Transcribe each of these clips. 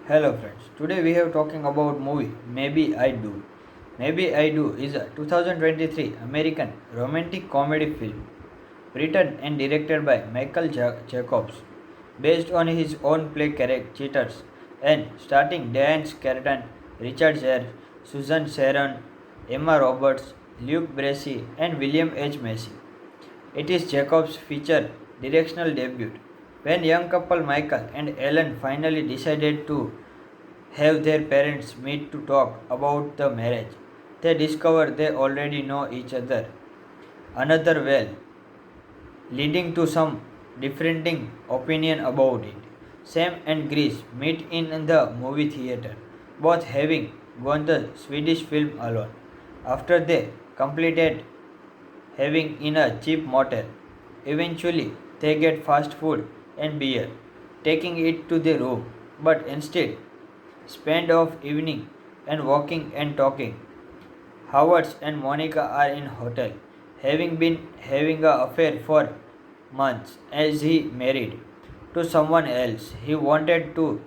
Hello friends. Today we have talking about movie Maybe I Do. Maybe I Do is a 2023 American romantic comedy film written and directed by Michael Jacobs based on his own play Cheaters and starring Diane Carton, Richard Gere, Susan Sharon, Emma Roberts, Luke Bracey and William H. Macy. It is Jacob's feature directional debut when young couple Michael and Ellen finally decided to have their parents meet to talk about the marriage. They discover they already know each other another well, leading to some differing opinion about it. Sam and Grace meet in the movie theater, both having gone the Swedish film alone. After they completed having in a cheap motel, eventually they get fast food and beer, taking it to the room, but instead spend of evening and walking and talking. Howard and Monica are in hotel, having been having an affair for months as he married to someone else. He wanted to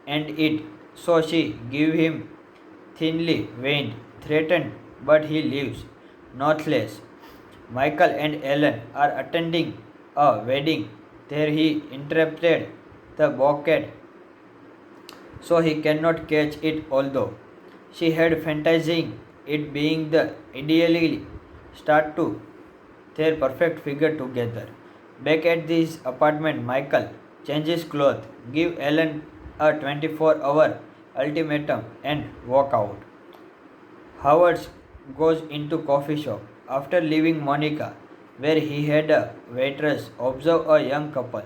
end it, so she gave him thinly veined, threatened, but he leaves, nonetheless. Michael and Ellen are attending a wedding. There he interrupted the bouquet so he cannot catch it, although she had fantasizing it being the ideally start to their perfect figure together. Back at this apartment, Michael changes clothes, give Ellen a 24-hour ultimatum and walk out. Howard goes into coffee shop after leaving Monica, where he had a waitress observe a young couple,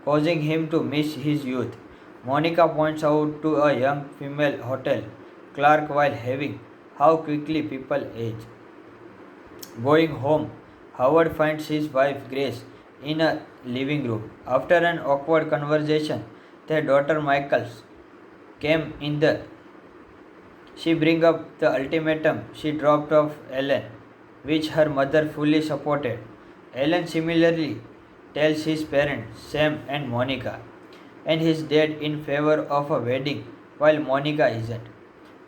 causing him to miss his youth. Monica points out to a young female hotel clerk while having how quickly people age. Going home, Howard finds his wife Grace in a living room. After an awkward conversation, their daughter Michaels came in the she brings up the ultimatum she dropped off Ellen, which her mother fully supported. Ellen similarly tells his parents, Sam and Monica, and his dad in favor of a wedding while Monica isn't.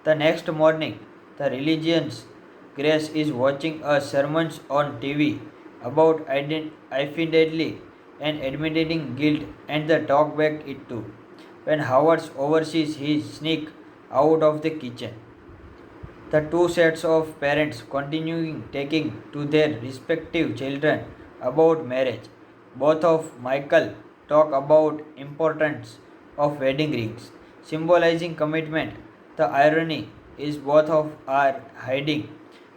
The next morning, the religion's Grace is watching a sermon on TV about infidelity and admitting guilt and the talk back it too. When Howard oversees his sneak out of the kitchen. The two sets of parents continuing taking to their respective children about marriage. Both of Michael talk about importance of wedding rings, symbolizing commitment. The irony is both of are hiding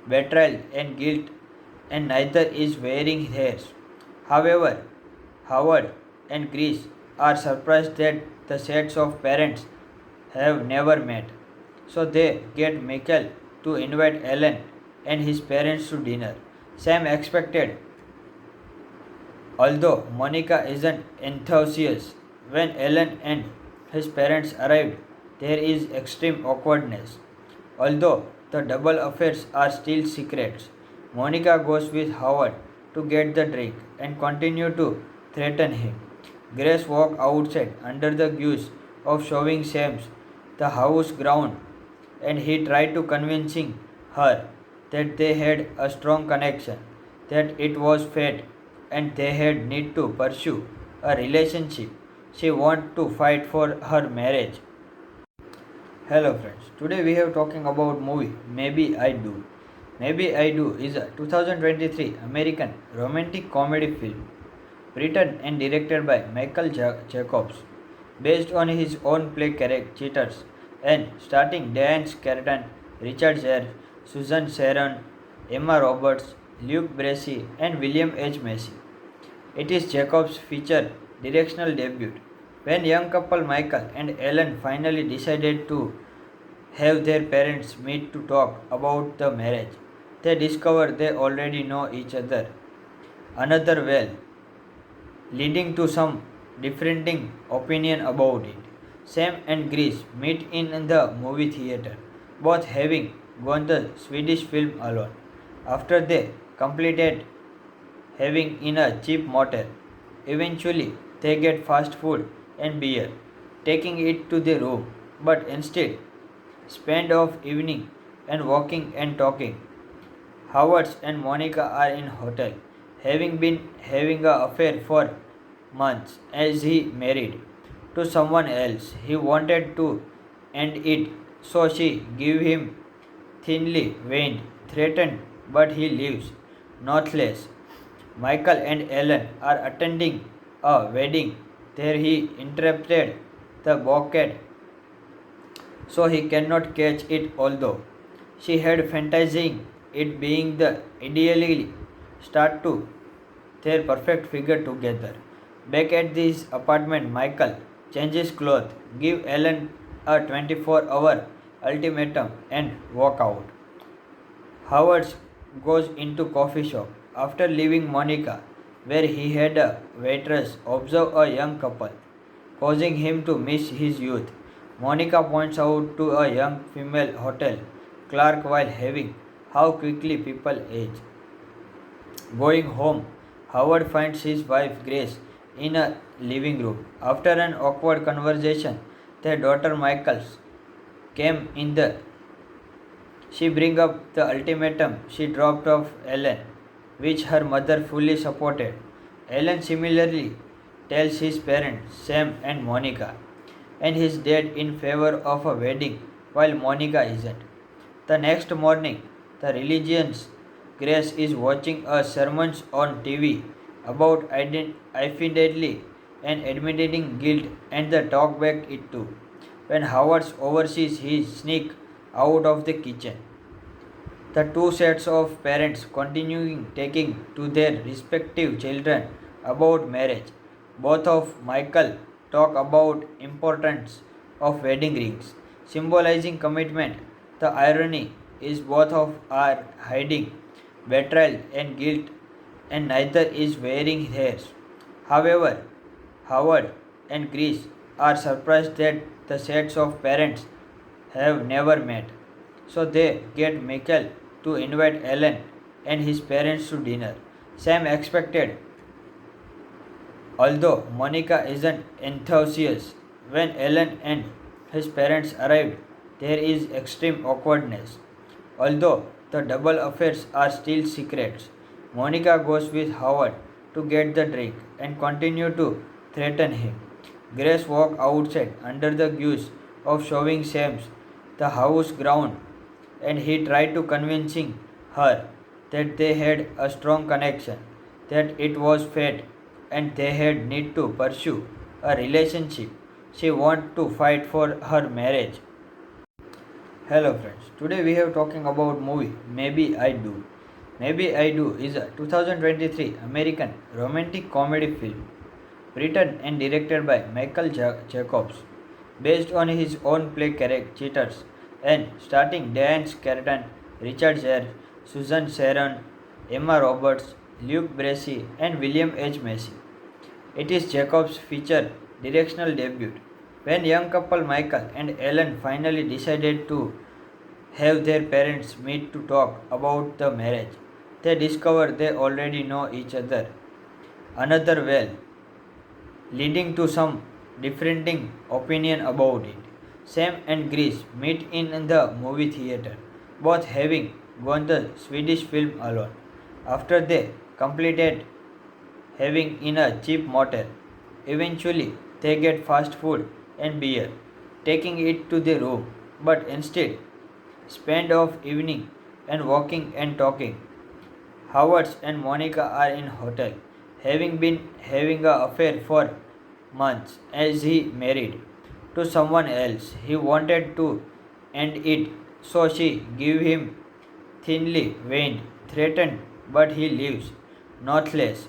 betrayal and guilt, and neither is wearing theirs. However, Howard and Grace are surprised that the sets of parents have never met. So they get Michael to invite Ellen and his parents to dinner. Sam expected, although Monica isn't enthusiastic. When Ellen and his parents arrived, there is extreme awkwardness. Although the double affairs are still secrets, Monica goes with Howard to get the drink and continue to threaten him. Grace walks outside under the guise of showing Sam's the house ground, and he tried to convincing her that they had a strong connection, that it was fate and they had need to pursue a relationship. She want to fight for her marriage. Hello friends. Today we have talking about movie Maybe I Do. Maybe I Do is a 2023 American romantic comedy film written and directed by Michael Jacobs based on his own play Cheaters and starring Diane Carton, Richard Gere, Susan Sharon, Emma Roberts, Luke Bracey and William H. Macy. It is Jacob's feature directional debut when young couple Michael and Ellen finally decided to have their parents meet to talk about the marriage. They discover they already know each other another well, leading to some differing opinion about it. Sam and Grace meet in the movie theater, both having gone the Swedish film alone. After they completed having in a cheap motel. Eventually, they get fast food and beer, taking it to the room, but instead spend of evening and walking and talking. Howard and Monica are in hotel, having been having a affair for months as he married to someone else. He wanted to end it, so she gave him thinly veined, threatened, but he lives, nonetheless. Michael and Ellen are attending a wedding. There he interrupted the bouquet, so he cannot catch it, although she had fantasizing it being the ideally start to their perfect figure together. Back at this apartment, Michael changes clothes, give Ellen a 24-hour ultimatum and walk out. Howard goes into coffee shop after leaving Monica, where he had a waitress observe a young couple, causing him to miss his youth. Monica points out to a young female hotel clerk while having how quickly people age. Going home, Howard finds his wife Grace in a living room. After an awkward conversation, their daughter Michaels came in the she brings up the ultimatum she dropped off Ellen, which her mother fully supported. Ellen similarly tells his parents, Sam and Monica, and his dad in favor of a wedding, while Monica isn't. The next morning, the religion's Grace is watching a sermon on TV about infidelity and admitting guilt, and the talk back it too. When Howard oversees his sneak out of the kitchen, the two sets of parents continuing taking to their respective children about marriage. Both of Michael talk about importance of wedding rings, symbolizing commitment. The irony is both of are hiding betrayal and guilt, and neither is wearing theirs. However, Howard and Grace are surprised that the sets of parents have never met, so they get Michael to invite Ellen and his parents to dinner. Sam expected, although Monica isn't enthusiastic. When Ellen and his parents arrived, there is extreme awkwardness. Although the double affairs are still secrets, Monica goes with Howard to get the drink and continue to threaten him. Grace walks outside under the guise of showing Sam's the house ground, and he tried to convincing her that they had a strong connection, that it was fate, and they had need to pursue a relationship. She want to fight for her marriage. Hello friends, today we have talking about movie Maybe I Do. Maybe I Do is a 2023 American romantic comedy film written and directed by Michael Jacobs, based on his own play Cheaters, and starring Diane Carton, Richard Gere, Susan Sarandon, Emma Roberts, Luke Bracey, and William H. Macy. It is Jacobs' feature directional debut. When young couple Michael and Ellen finally decided to have their parents meet to talk about the marriage, they discover they already know each another well, leading to some differing opinion about it. Sam and Grace meet in the movie theater, both having gone the Swedish film alone. After they completed having in a cheap motel, eventually they get fast food and beer, taking it to the room, but instead spend of evening and walking and talking. Howard and Monica are in hotel, having been having a affair for months as he married to someone else. He wanted to end it, so she gave him thinly veined, threatened, but he lives, nonetheless.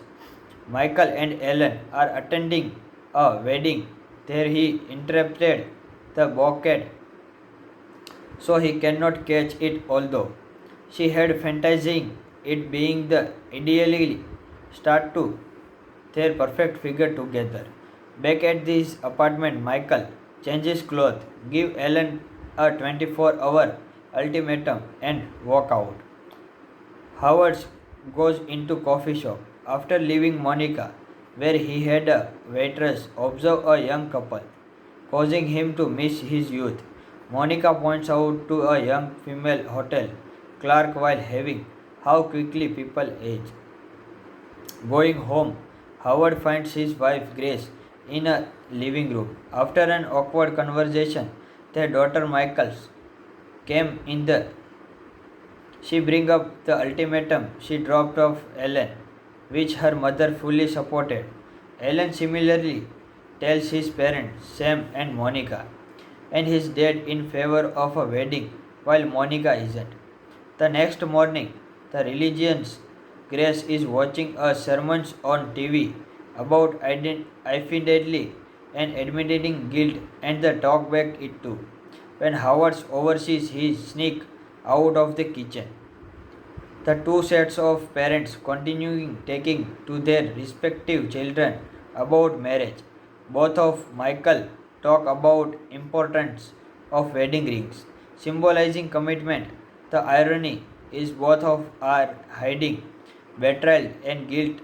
Michael and Ellen are attending a wedding. There he interrupted the bouquet, so he cannot catch it, although she had fantasizing it being the ideally start to their perfect figure together. Back at this apartment, Michael changes clothes, give Ellen a 24-hour ultimatum and walk out. Howard goes into coffee shop after leaving Monica, where he had a waitress observe a young couple, causing him to miss his youth. Monica points out to a young female hotel clerk while having how quickly people age. Going home, Howard finds his wife Grace in a living room. After an awkward conversation, their daughter Michaels came in the she brings up the ultimatum she dropped off Ellen, which her mother fully supported. Ellen similarly tells his parents, Sam and Monica, and his dad in favor of a wedding while Monica isn't. The next morning, the religion's Grace is watching a sermon on TV about infidelity and admitting guilt and the talk back it too. When Howard oversees his sneak out of the kitchen. The two sets of parents continuing taking to their respective children about marriage. Both of Michael talk about importance of wedding rings, symbolizing commitment. The irony is both of are hiding betrayal and guilt,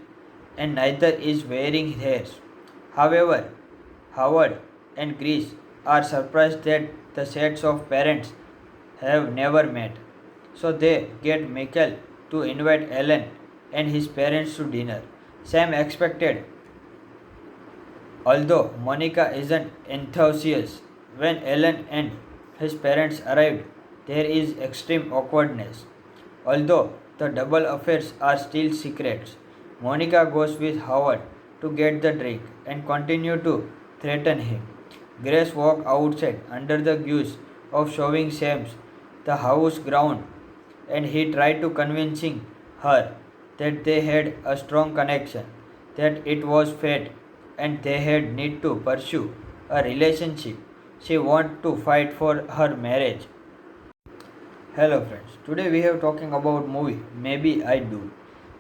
and neither is wearing theirs. However, Howard and Grace are surprised that the sets of parents have never met. So they get Michael to invite Ellen and his parents to dinner. Sam expected, although Monica isn't enthusiastic. When Ellen and his parents arrived, there is extreme awkwardness. Although the double affairs are still secrets, Monica goes with Howard to get the drink and continue to threaten him. Grace walks outside under the guise of showing Sam's the house ground, and he tried to convincing her that they had a strong connection, that it was fate, and they had need to pursue a relationship. She want to fight for her marriage. Hello friends, today we have talking about movie Maybe I Do.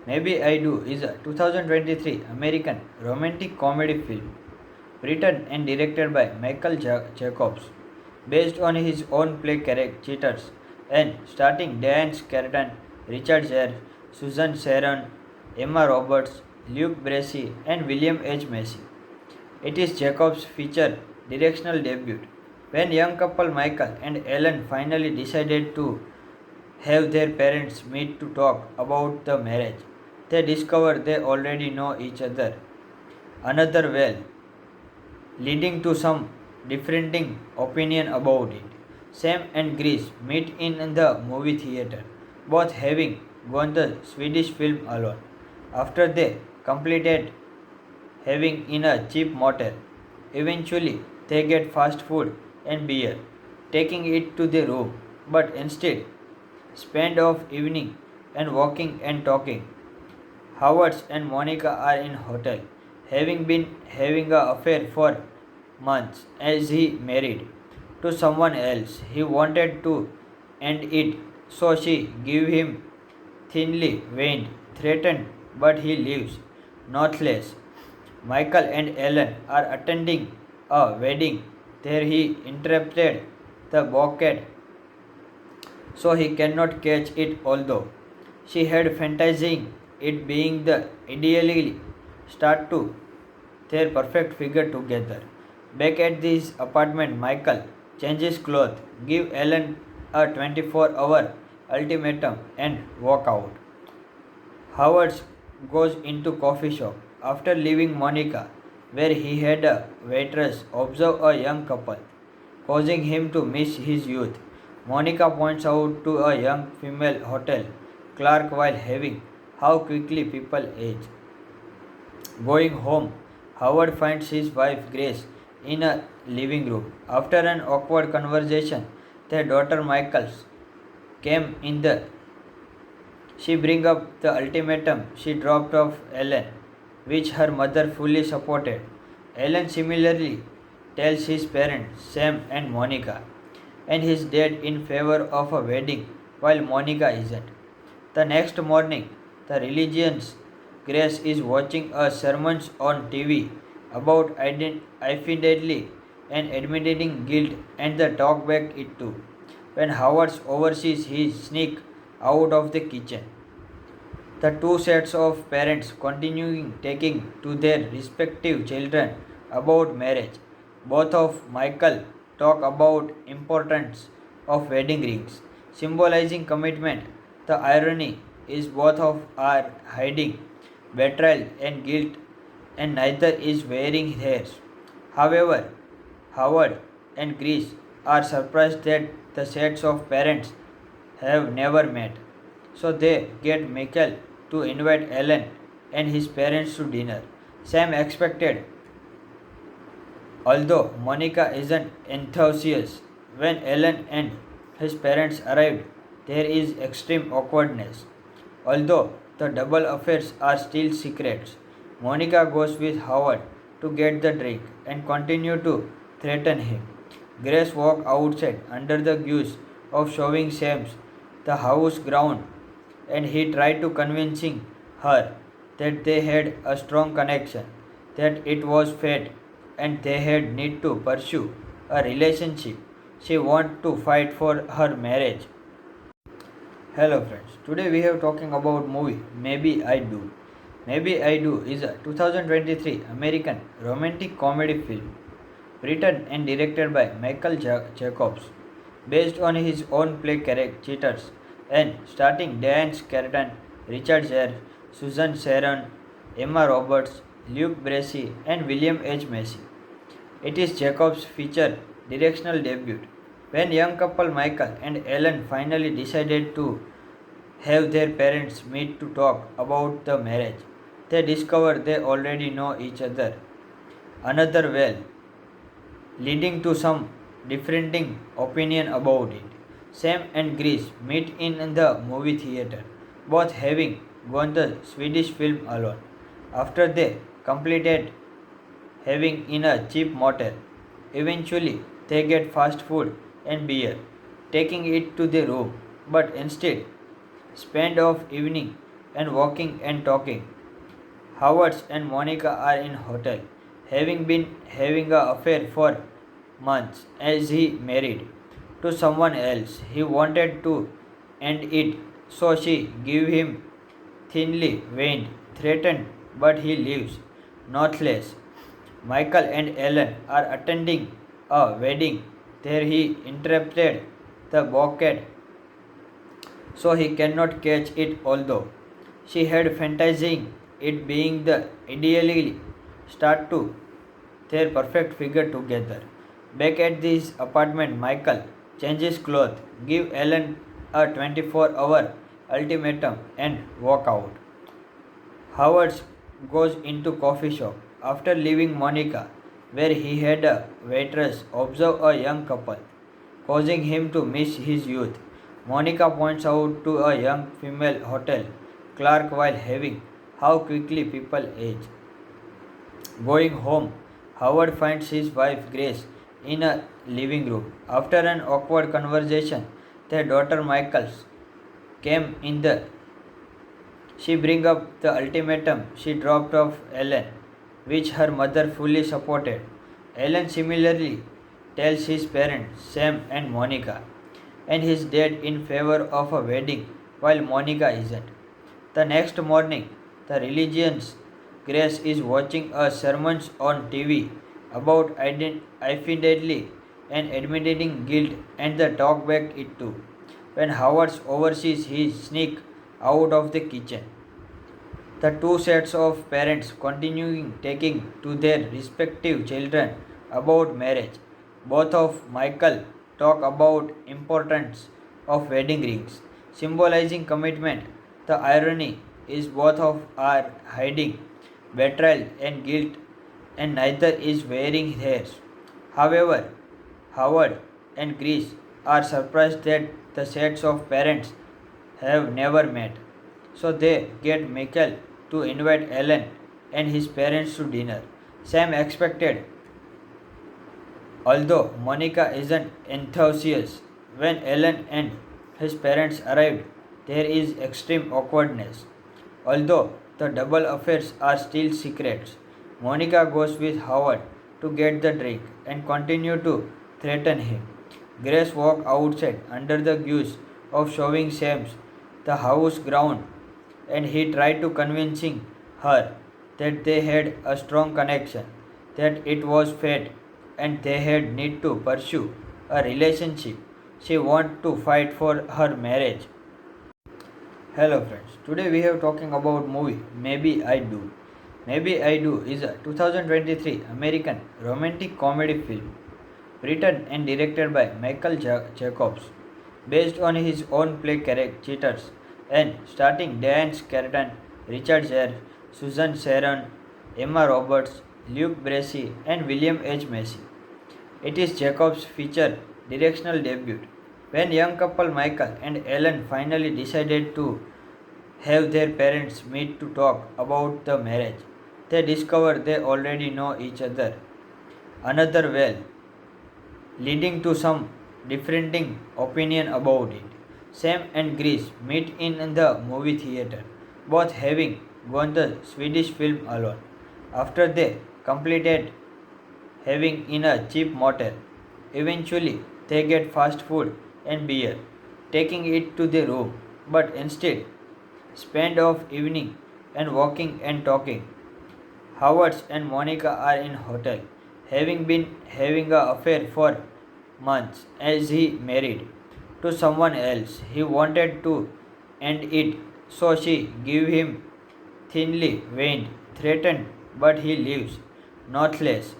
Maybe I Do is a 2023 American romantic comedy film written and directed by Michael Jacobs, based on his own play Cheaters, and starring Diane Carton, Richard Gere, Susan Sarandon, Emma Roberts, Luke Bracey, and William H. Macy. It is Jacobs' feature directional debut. When young couple Michael and Ellen finally decided to have their parents meet to talk about the marriage, they discover they already know each other another well, leading to some differing opinion about it. Sam and Grace meet in the movie theater, both having gone the Swedish film alone. After they completed having in a cheap motel, eventually they get fast food and beer, taking it to the room, but instead spend off evening and walking and talking. Howard and Monica are in hotel, having been having an affair for months as he married to someone else. He wanted to end it, so she gave him thinly veined, threatened, but he leaves, nonetheless. Michael and Ellen are attending a wedding. There he interrupted the bouquet, so he cannot catch it, although she had fantasizing it being the ideally start to their perfect figure together. Back at his apartment, Michael changes clothes, give Ellen a 24-hour ultimatum and walk out. Howard goes into coffee shop after leaving Monica, where he had a waitress observe a young couple, causing him to miss his youth. Monica points out to a young female hotel clerk while having how quickly people age. Going home, Howard finds his wife Grace in a living room. After an awkward conversation, their daughter Michaels came in the she brings up the ultimatum she dropped off Ellen, which her mother fully supported. Ellen similarly tells his parents, Sam and Monica, and his dad in favor of a wedding while Monica isn't. The next morning, the religion's Grace is watching a sermon on TV about infidelity and admitting guilt and the talk back it too. When Howard oversees his sneak out of the kitchen. The two sets of parents continuing taking to their respective children about marriage. Both of Michael talk about importance of wedding rings, symbolizing commitment. The irony is both of are hiding betrayal and guilt, and neither is wearing theirs. However, Howard and Grace are surprised that the sets of parents have never met. So they get Michael to invite Alan and his parents to dinner. Sam expected, although Monica isn't enthusiastic. When Alan and his parents arrived, there is extreme awkwardness. Although the double affairs are still secrets, Monica goes with Howard to get the drink and continue to threaten him. Grace walks outside under the guise of showing Sam's the house ground, and he tried to convincing her that they had a strong connection, that it was fate, and they had need to pursue a relationship. She want to fight for her marriage. Hello friends. Today we have talking about movie Maybe I Do. Maybe I Do is a 2023 American romantic comedy film written and directed by Michael Jacobs, based on his own play Cheaters, and starring Diane Carton, Richard Gere, Susan Sarandon, Emma Roberts, Luke Bracey, and William H. Macy. It is Jacobs' feature directional debut. When young couple Michael and Ellen finally decided to have their parents meet to talk about the marriage, they discover they already know each other another well, leading to some differing opinion about it. Sam and Grace meet in the movie theater, both having gone the Swedish film alone. After they completed having in a cheap motel, eventually they get fast food and beer, taking it to the room, but instead spend of evening and walking and talking. Howard and Monica are in hotel, having been having an affair for months as he married to someone else. He wanted to end it, so she gave him thinly veined, threatened, but he leaves, nonetheless. Michael and Ellen are attending a wedding. There he interrupted the bouquet, so he cannot catch it, although she had fantasizing it being the ideally start to their perfect figure together. Back at this apartment, Michael changes clothes, give Ellen a 24-hour ultimatum and walk out. Howard goes into coffee shop after leaving Monica, where he had a waitress observe a young couple, causing him to miss his youth. Monica points out to a young female hotel clerk while having how quickly people age. Going home, Howard finds his wife Grace in a living room. After an awkward conversation, their daughter Michaels came in the she brings up the ultimatum she dropped off Ellen, which her mother fully supported. Ellen similarly tells his parents, Sam and Monica, and his dad in favor of a wedding while Monica isn't. The next morning, the religious Grace is watching a sermon on TV about infidelity and admitting guilt and the talk back it too. When Howard oversees his sneak out of the kitchen, the two sets of parents continuing taking to their respective children about marriage. Both of Michael talk about importance of wedding rings, symbolizing commitment. The irony is both of are hiding betrayal and guilt, and neither is wearing theirs. However, Howard and Grace are surprised that the sets of parents have never met. So they get Michael to invite Alan and his parents to dinner. Sam expected, although Monica isn't enthusiastic. When Alan and his parents arrived, there is extreme awkwardness. Although the double affairs are still secrets, Monica goes with Howard to get the drink and continue to threaten him. Grace walks outside under the guise of showing Sam's the house ground, and he tried to convincing her that they had a strong connection, that it was fate, and they had need to pursue a relationship. She want to fight for her marriage. Hello friends. Today we have talking about movie Maybe I Do. Maybe I Do is a 2023 American romantic comedy film written and directed by Michael Jacobs, based on his own play Cheaters, and starring Diane Carton, Richard Gere, Susan Sarandon, Emma Roberts, Luke Bracey, and William H. Macy. It is Jacobs' feature directional debut. When young couple Michael and Ellen finally decided to have their parents meet to talk about the marriage, they discover they already know each other another well, leading to some differing opinion about it. Sam and Grace meet in the movie theater, both having gone the Swedish film alone. After they completed having in a cheap motel, eventually they get fast food and beer, taking it to the room, but instead spend off evening and walking and talking. Howard and Monica are in hotel, having been having an affair for months as he married to someone else. He wanted to end it, so she gave him thinly veined, threatened, but he leaves, nonetheless.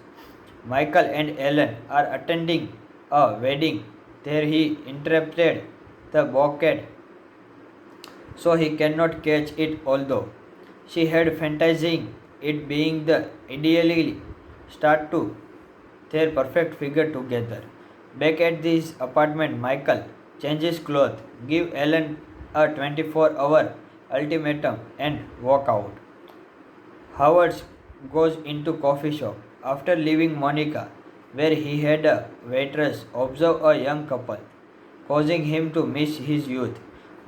Michael and Ellen are attending a wedding. There he interrupted the bouquet so he cannot catch it, although she had fantasizing it being the ideally start to their perfect figure together. Back at this apartment, Michael changes clothes, give Ellen a 24-hour ultimatum and walk out. Howard goes into coffee shop after leaving Monica, where he had a waitress observe a young couple, causing him to miss his youth.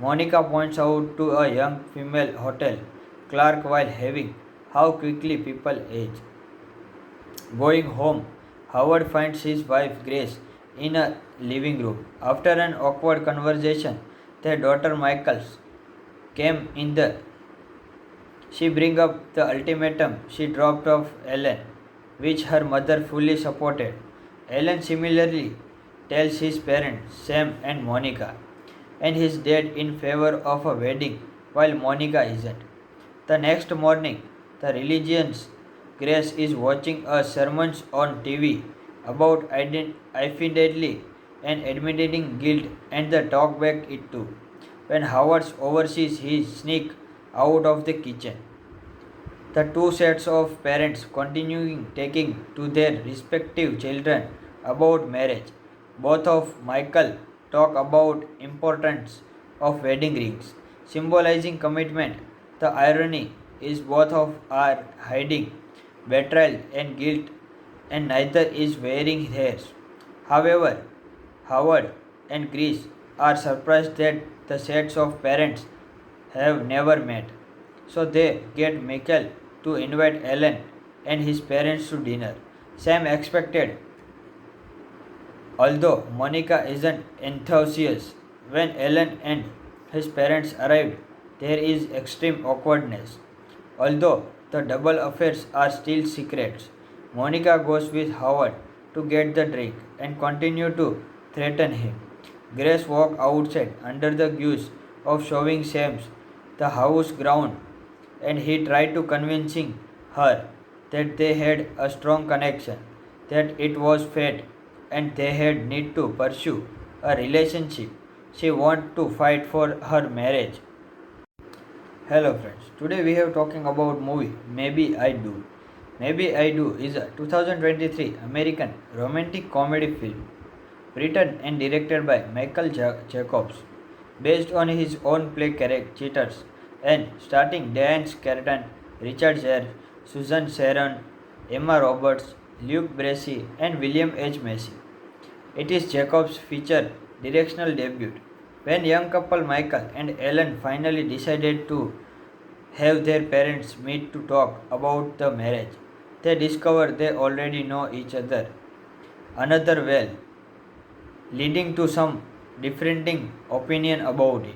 Monica points out to a young female hotel clerk while having how quickly people age. Going home, Howard finds his wife Grace in a living room. After an awkward conversation, their daughter Michaels came in the she brings up the ultimatum she dropped off Ellen, which her mother fully supported. Ellen similarly tells his parents, Sam and Monica, and his dad in favor of a wedding, while Monica isn't. The next morning, the religious Grace is watching a sermon on TV about infidelity and admitting guilt, and the talk back it too. When Howard oversees his sneak out of the kitchen, the two sets of parents continuing taking to their respective children about marriage. Both of Michael talk about importance of wedding rings, symbolizing commitment. The irony is both of are hiding betrayal and guilt, and neither is wearing theirs. However, Howard and Grace are surprised that the sets of parents have never met, so they get Michael to invite Ellen and his parents to dinner. Sam expected, although Monica isn't enthusiastic. When Ellen and his parents arrived, there is extreme awkwardness. Although the double affairs are still secrets, Monica goes with Howard to get the drink and continue to threaten him. Grace walks outside under the guise of showing Sam the house ground, and he tried to convincing her that they had a strong connection, that it was fate, and they had need to pursue a relationship. She want to fight for her marriage. Hello friends. Today we have talking about movie Maybe I Do. Maybe I Do is a 2023 American romantic comedy film written and directed by Michael Jacobs, based on his own play Cheaters, and starring Diane Carton, Richard Gere, Susan Sarandon, Emma Roberts, Luke Bracey, and William H. Macy. It is Jacobs' feature directional debut. When young couple Michael and Ellen finally decided to have their parents meet to talk about the marriage, they discover they already know each other another well, leading to some differing opinion about it.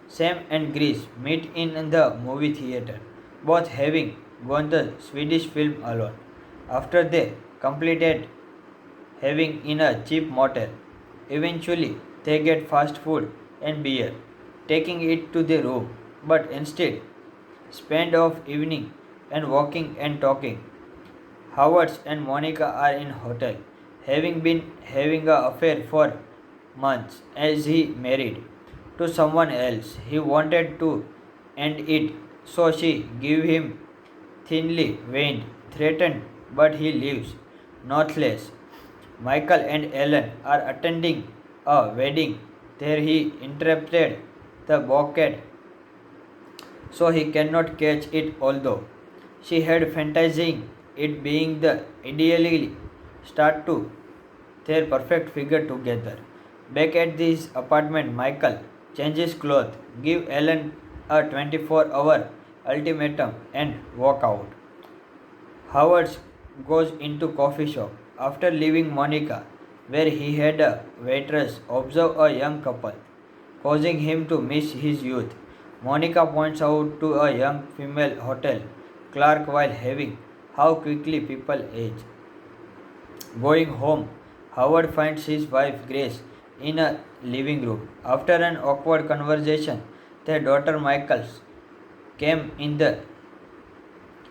Sam and Grace meet in the movie theater, both having gone the Swedish film alone. After they completed having in a cheap motel. Eventually, they get fast food and beer, taking it to the room, but instead spend of evening and walking and talking. Howard and Monica are in hotel, having been having a affair for months as he married to someone else. He wanted to end it, so she gave him thinly veined, threatened, but he leaves, nonetheless. Michael and Ellen are attending a wedding. There he interrupted the bouquet, so he cannot catch it, although she had fantasizing it being the ideally start to their perfect figure together. Back at his apartment, Michael changes clothes, give Ellen a 24-hour ultimatum and walk out. Howard goes into coffee shop after leaving Monica, where he had a waitress observe a young couple, causing him to miss his youth. Monica points out to a young female hotel clerk while having how quickly people age. Going home, Howard finds his wife Grace in a living room. After an awkward conversation, their daughter Michaels came in the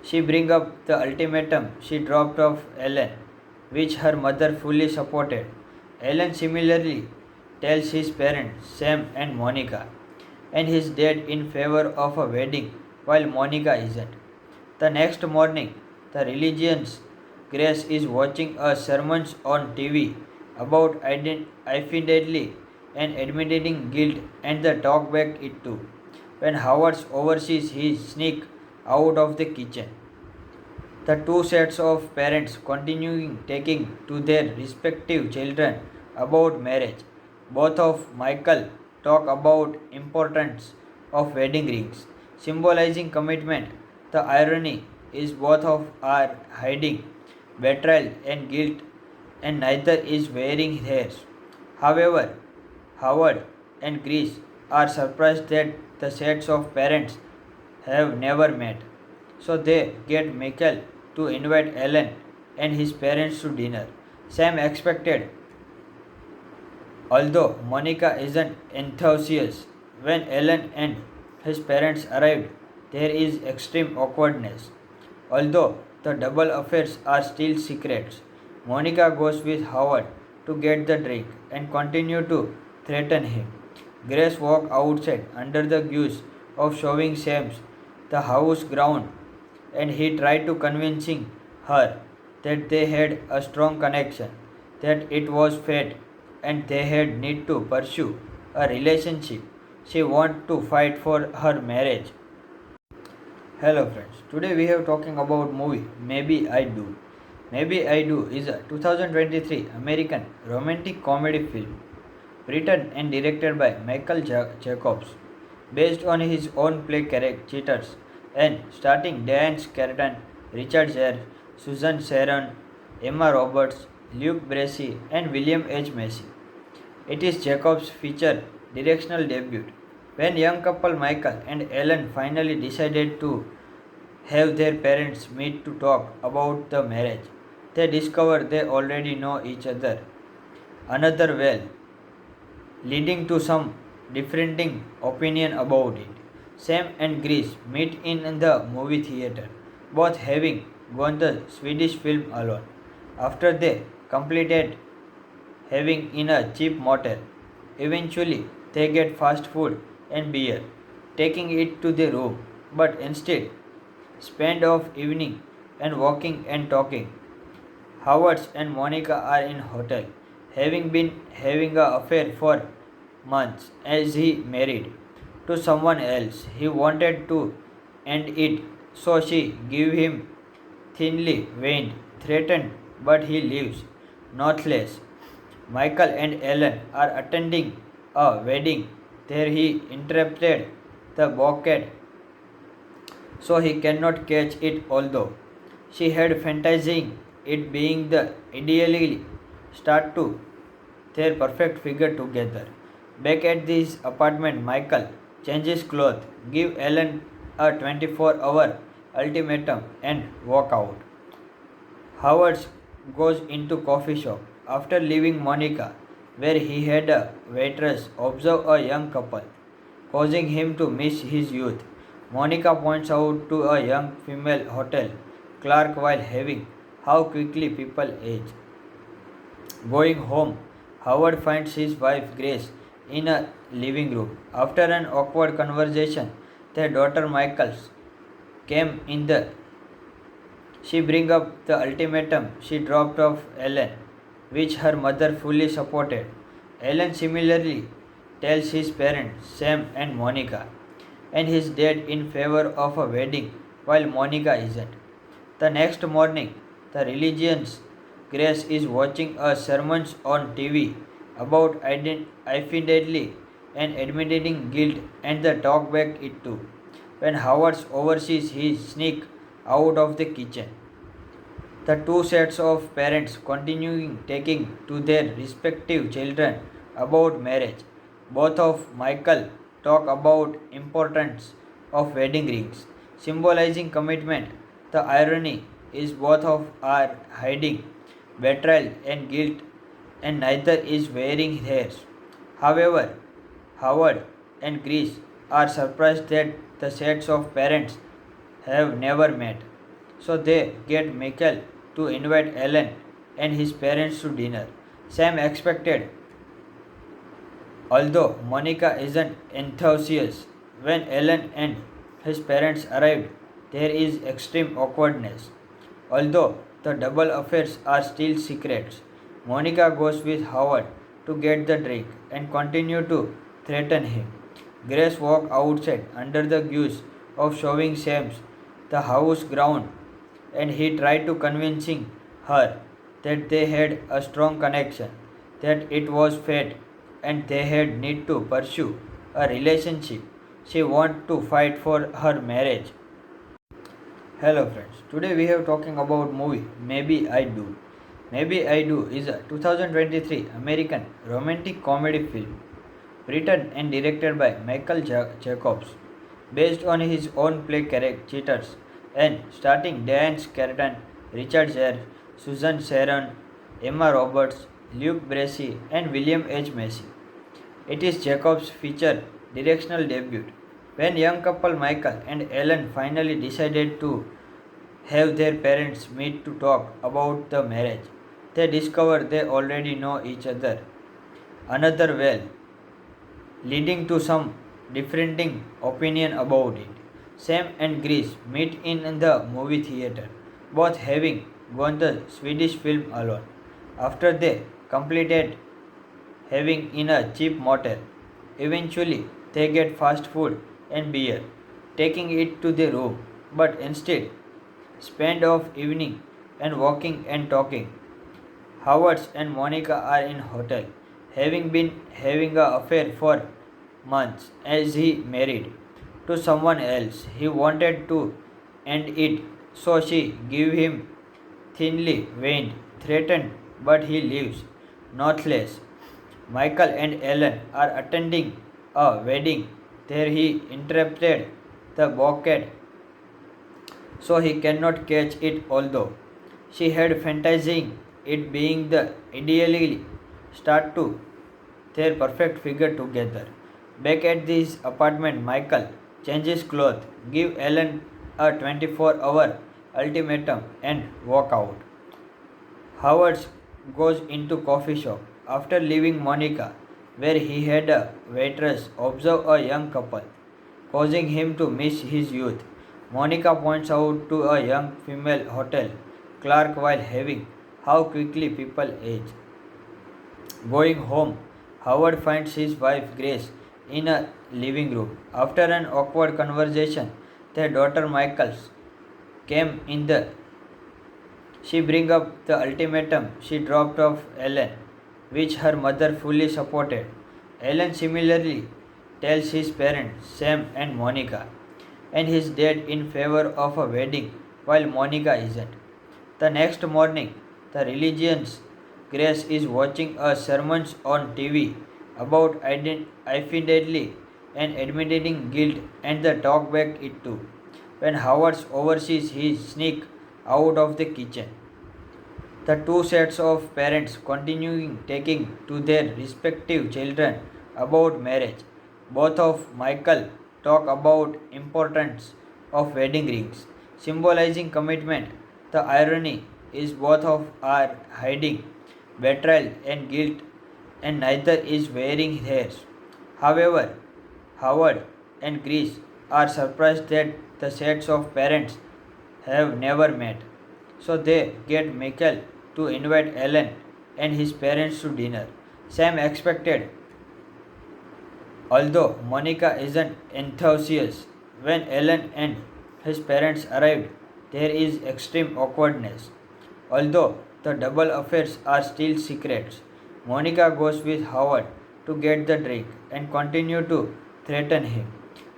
she brings up the ultimatum she dropped off Ellen, which her mother fully supported. Ellen similarly tells his parents, Sam and Monica, and his dad in favor of a wedding, while Monica isn't. The next morning, the religion's Grace is watching a sermon on TV about infidelity and admitting guilt and the talk back it too. When Howard oversees his sneak out of the kitchen. The two sets of parents continuing taking to their respective children about marriage. Both of Michael talk about importance of wedding rings, symbolizing commitment. The irony is both of are hiding betrayal and guilt, and neither is wearing theirs. However, Howard and Grace are surprised that the sets of parents have never met. So they get Michael to invite Ellen and his parents to dinner. Sam expected, although Monica isn't enthusiastic. When Ellen and his parents arrived, there is extreme awkwardness. Although the double affairs are still secrets, Monica goes with Howard to get the drink and continue to threaten him. Grace walks outside under the guise of showing Sam's the house ground, and he tried to convincing her that they had a strong connection, that it was fate, and they had need to pursue a relationship. She want to fight for her marriage. Hello friends, today we have talking about movie Maybe I Do. Maybe I Do is a 2023 American romantic comedy film written and directed by Michael Jacobs, based on his own play Cheaters, and starring Diane Carton, Richard Gere, Susan Sarandon, Emma Roberts, Luke Bracey, and William H. Macy. It is Jacobs' feature directional debut. When young couple Michael and Ellen finally decided to have their parents meet to talk about the marriage, they discover they already know each another well, leading to some differing opinion about it. Sam and Grace meet in the movie theater, both having gone the Swedish film alone. After they completed having in a cheap motel, eventually they get fast food and beer, taking it to the room, but instead spend of evening and walking and talking. Howard and Monica are in hotel, having been having a affair for months as he married to someone else. He wanted to end it, so she gave him thinly veined, threatened, but he leaves, nonetheless. Michael and Ellen are attending a wedding. There he interrupted the bouquet, so he cannot catch it, although she had fantasizing it being the ideally start to their perfect figure together. Back at his apartment, Michael changes clothes, give Ellen a 24-hour ultimatum and walk out. Howard goes into coffee shop after leaving Monica, where he had a waitress observe a young couple, causing him to miss his youth. Monica points out to a young female hotel clerk while having how quickly people age. Going home, Howard finds his wife Grace in a living room. After an awkward conversation, their daughter Michaels came in the she brings up the ultimatum she dropped off Ellen, which her mother fully supported. Ellen similarly tells his parents, Sam and Monica, and his dad in favor of a wedding while Monica isn't. The next morning, the religion's Grace is watching a sermon on TV about infidelity and admitting guilt and the talk back it too. When Howard oversees his sneak out of the kitchen. The two sets of parents continuing taking to their respective children about marriage. Both of Michael talk about importance of wedding rings, symbolizing commitment. The irony is both of are hiding betrayal and guilt, and neither is wearing theirs. However, Howard and Grace are surprised that the sets of parents have never met. So they get Michael to invite Ellen and his parents to dinner. Sam expected, although Monica isn't enthusiastic. When Ellen and his parents arrived, there is extreme awkwardness. Although the double affairs are still secrets, Monica goes with Howard to get the drink and continue to threaten him. Grace walks outside under the guise of showing Sam's the house ground, and he tried to convincing her that they had a strong connection, that it was fate, and they had need to pursue a relationship. She want to fight for her marriage. Hello friends, today we have talking about movie Maybe I Do. Maybe I Do is a 2023 American romantic comedy film written and directed by Michael Jacobs, based on his own play Cheaters, and starring Diane Carton, Richard Gere, Susan Sarandon, Emma Roberts, Luke Bracey, and William H. Macy. It is Jacobs' feature directional debut. When young couple Michael and Ellen finally decided to have their parents meet to talk about the marriage, they discover they already know each other another well, leading to some differing opinion about it. Sam and Grace meet in the movie theater, both having gone the Swedish film alone. After they completed having in a cheap motel, eventually they get fast food and beer, taking it to the room, but instead spend off evening and walking and talking. Howard and Monica are in hotel, having been having an affair for months as he married to someone else. He wanted to end it, so she gave him thinly veined, threatened, but he leaves, nonetheless. Michael and Ellen are attending a wedding. There he interrupted the bouquet, so he cannot catch it, although she had fantasizing it being the ideally start to their perfect figure together. Back at his apartment, Michael changes clothes, give Ellen a 24-hour ultimatum and walk out. Howard goes into coffee shop after leaving Monica, where he had a waitress observe a young couple, causing him to miss his youth. Monica points out to a young female hotel clerk while having how quickly people age. Going home, Howard finds his wife Grace in a living room. After an awkward conversation, their daughter Michaels came in the she brings up the ultimatum she dropped off Ellen, which her mother fully supported. Ellen similarly tells his parents, Sam and Monica, and his dad in favor of a wedding while Monica isn't. The next morning, the religion's Grace is watching a sermon on TV about infidelity and admitting guilt and the talk back it too. When Howard oversees his sneak out of the kitchen. The two sets of parents continuing taking to their respective children about marriage. Both of Michael talk about importance of wedding rings, symbolizing commitment. The irony is both of are hiding betrayal and guilt, and neither is wearing theirs. However, Howard and Grace are surprised that the sets of parents have never met. So they get Michael to invite Alan and his parents to dinner. Sam expected, although Monica isn't enthusiastic. When Alan and his parents arrived, there is extreme awkwardness. Although the double affairs are still secrets, Monica goes with Howard to get the drink and continue to threaten him.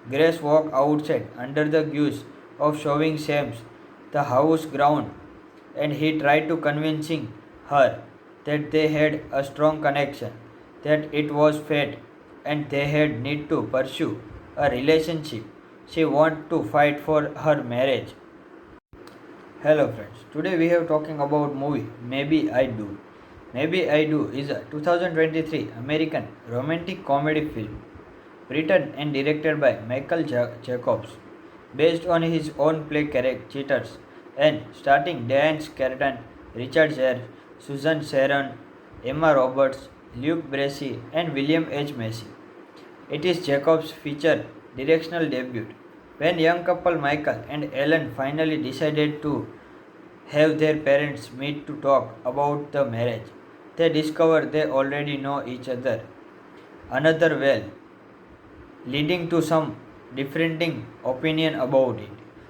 Grace walks outside under the guise of showing Sam's the house ground, and he tried to convincing her that they had a strong connection, that it was fate, and they had need to pursue a relationship. She want to fight for her marriage. Hello friends, today we have talking about movie Maybe I Do. Maybe I Do is a 2023 American romantic comedy film written and directed by Michael Jacobs, based on his own play Cheaters, and starring Diane Carton, Richard Gere, Susan Sarandon, Emma Roberts, Luke Bracey, and William H. Macy. It is Jacobs' feature directional debut. When young couple Michael and Ellen finally decided to have their parents meet to talk about the marriage, they discover they already know each other another well, leading to some differing opinion about it.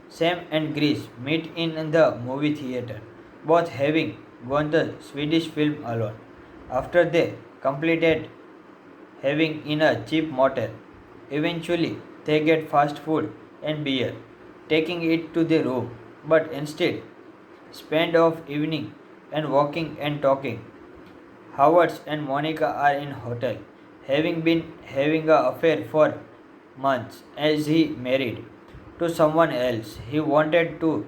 Sam and Grace meet in the movie theater, both having gone the Swedish film alone. After they completed having in a cheap motel, eventually they get fast food and beer, taking it to the room, but instead spend of evening and walking and talking. Howard and Monica are in hotel, having been having an affair for months as he married to someone else. He wanted to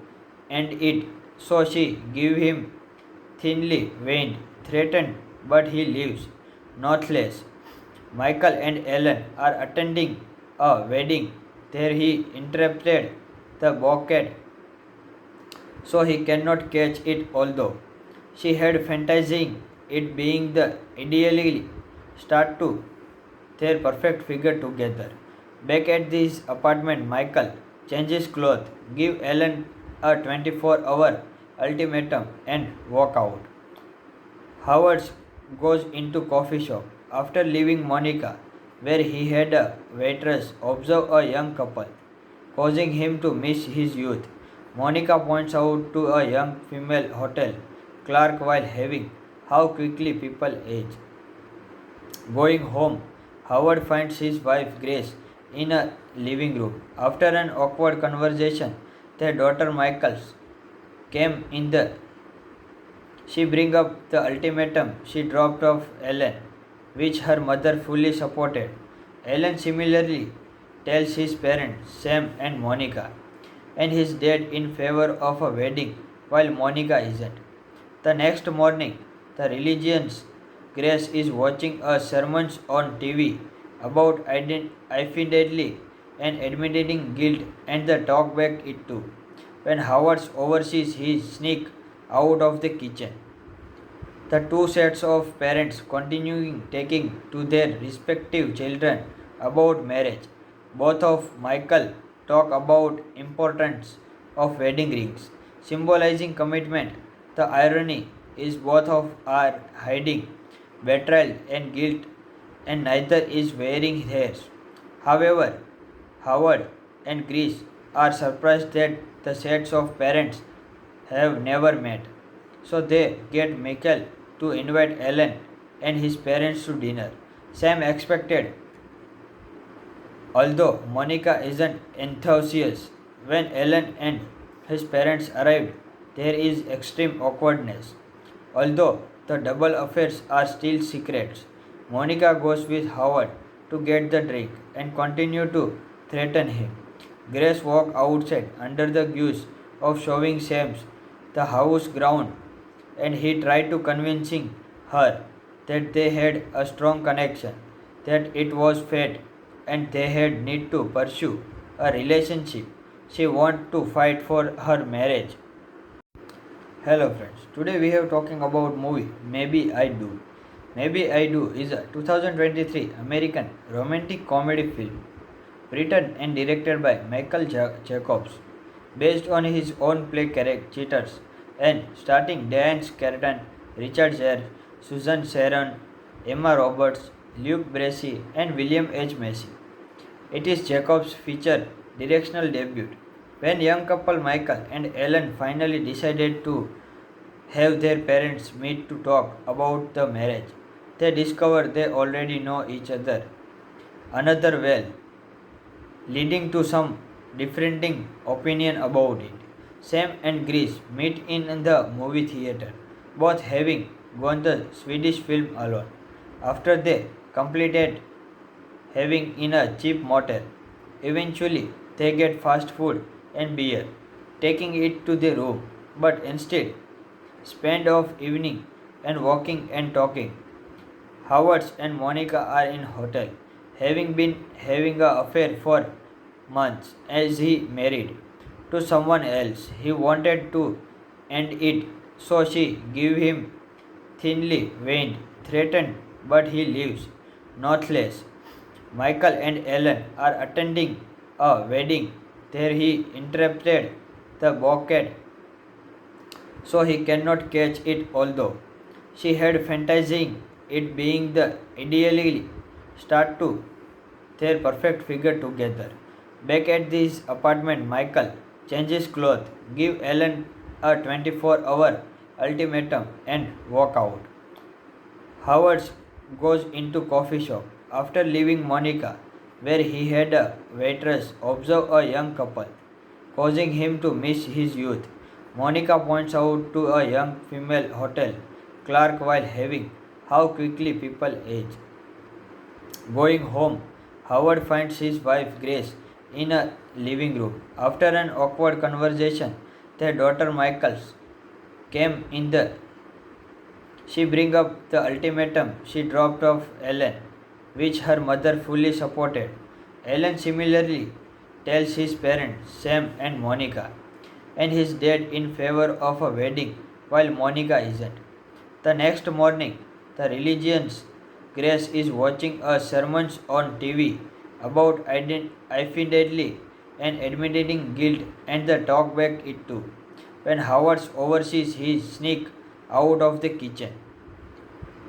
end it, so she gave him thinly veined, threatened, but he leaves, nonetheless. Michael and Ellen are attending a wedding. There he interrupted the bouquet, so he cannot catch it, although she had fantasizing it being the ideally start to their perfect figure together. Back at his apartment, Michael changes clothes, give Ellen a 24-hour ultimatum and walk out. Howard goes into coffee shop after leaving Monica, where he had a waitress observe a young couple, causing him to miss his youth. Monica points out to a young female hotel clerk while having how quickly people age. Going home, Howard finds his wife Grace in a living room. After an awkward conversation, their daughter Michaels came in the she brings up the ultimatum she dropped off Ellen, which her mother fully supported. Ellen similarly tells his parents, Sam and Monica, and his dad in favor of a wedding while Monica isn't. The next morning, the religious Grace is watching a sermon on TV about infidelity and admitting guilt and the talk back it too. When Howard oversees his sneak out of the kitchen. The two sets of parents continuing taking to their respective children about marriage. Both of Michael talk about importance of wedding rings, symbolizing commitment. The irony is both of are hiding betrayal and guilt, and neither is wearing theirs. However, Howard and Grace are surprised that the sets of parents have never met. So they get Michael to invite Alan and his parents to dinner. Sam expected, although Monica isn't enthusiastic. When Alan and his parents arrived, there is extreme awkwardness. Although the double affairs are still secrets, Monica goes with Howard to get the drink and continue to threaten him. Grace walks outside under the guise of showing Sam's the house ground, and he tried to convincing her that they had a strong connection, that it was fate, and they had need to pursue a relationship. She wanted to fight for her marriage. Hello friends, today we have talking about movie Maybe I Do. Maybe I Do is a 2023 American romantic comedy film written and directed by Michael Jacobs, based on his own play Cheaters, and starring Diane Carton, Richard Gere, Susan Sarandon, Emma Roberts, Luke Bracey, and William H. Macy. It is Jacobs' feature directional debut. When young couple Michael and Ellen finally decided to have their parents meet to talk about the marriage, they discover they already know each other another well, leading to some differing opinion about it. Sam and Grace meet in the movie theater, both having gone the Swedish film alone. After they completed having in a cheap motel, eventually they get fast food and beer, taking it to the room, but instead spend of evening and walking and talking. Howard and Monica are in hotel, having been having an affair for months as he married to someone else. He wanted to end it, so she gave him thinly veined, threatened, but he leaves, nonetheless. Michael and Ellen are attending a wedding. There he interrupted the bouquet so he cannot catch it, although she had fantasizing it being the ideally start to their perfect figure together. Back at his apartment, Michael changes clothes, give Ellen a 24-hour ultimatum and walk out. Howard goes into coffee shop after leaving Monica, where he had a waitress observe a young couple, causing him to miss his youth. Monica points out to a young female hotel clerk while having how quickly people age. Going home, Howard finds his wife Grace in a living room. After an awkward conversation, their daughter Michaels came in the she brings up the ultimatum she dropped off Ellen, which her mother fully supported. Ellen similarly tells his parents, Sam and Monica, and his dad in favor of a wedding while Monica isn't. The next morning, the religion's Grace is watching a sermon on TV about infidelity and admitting guilt and the talk back it too. When Howard oversees his sneak out of the kitchen.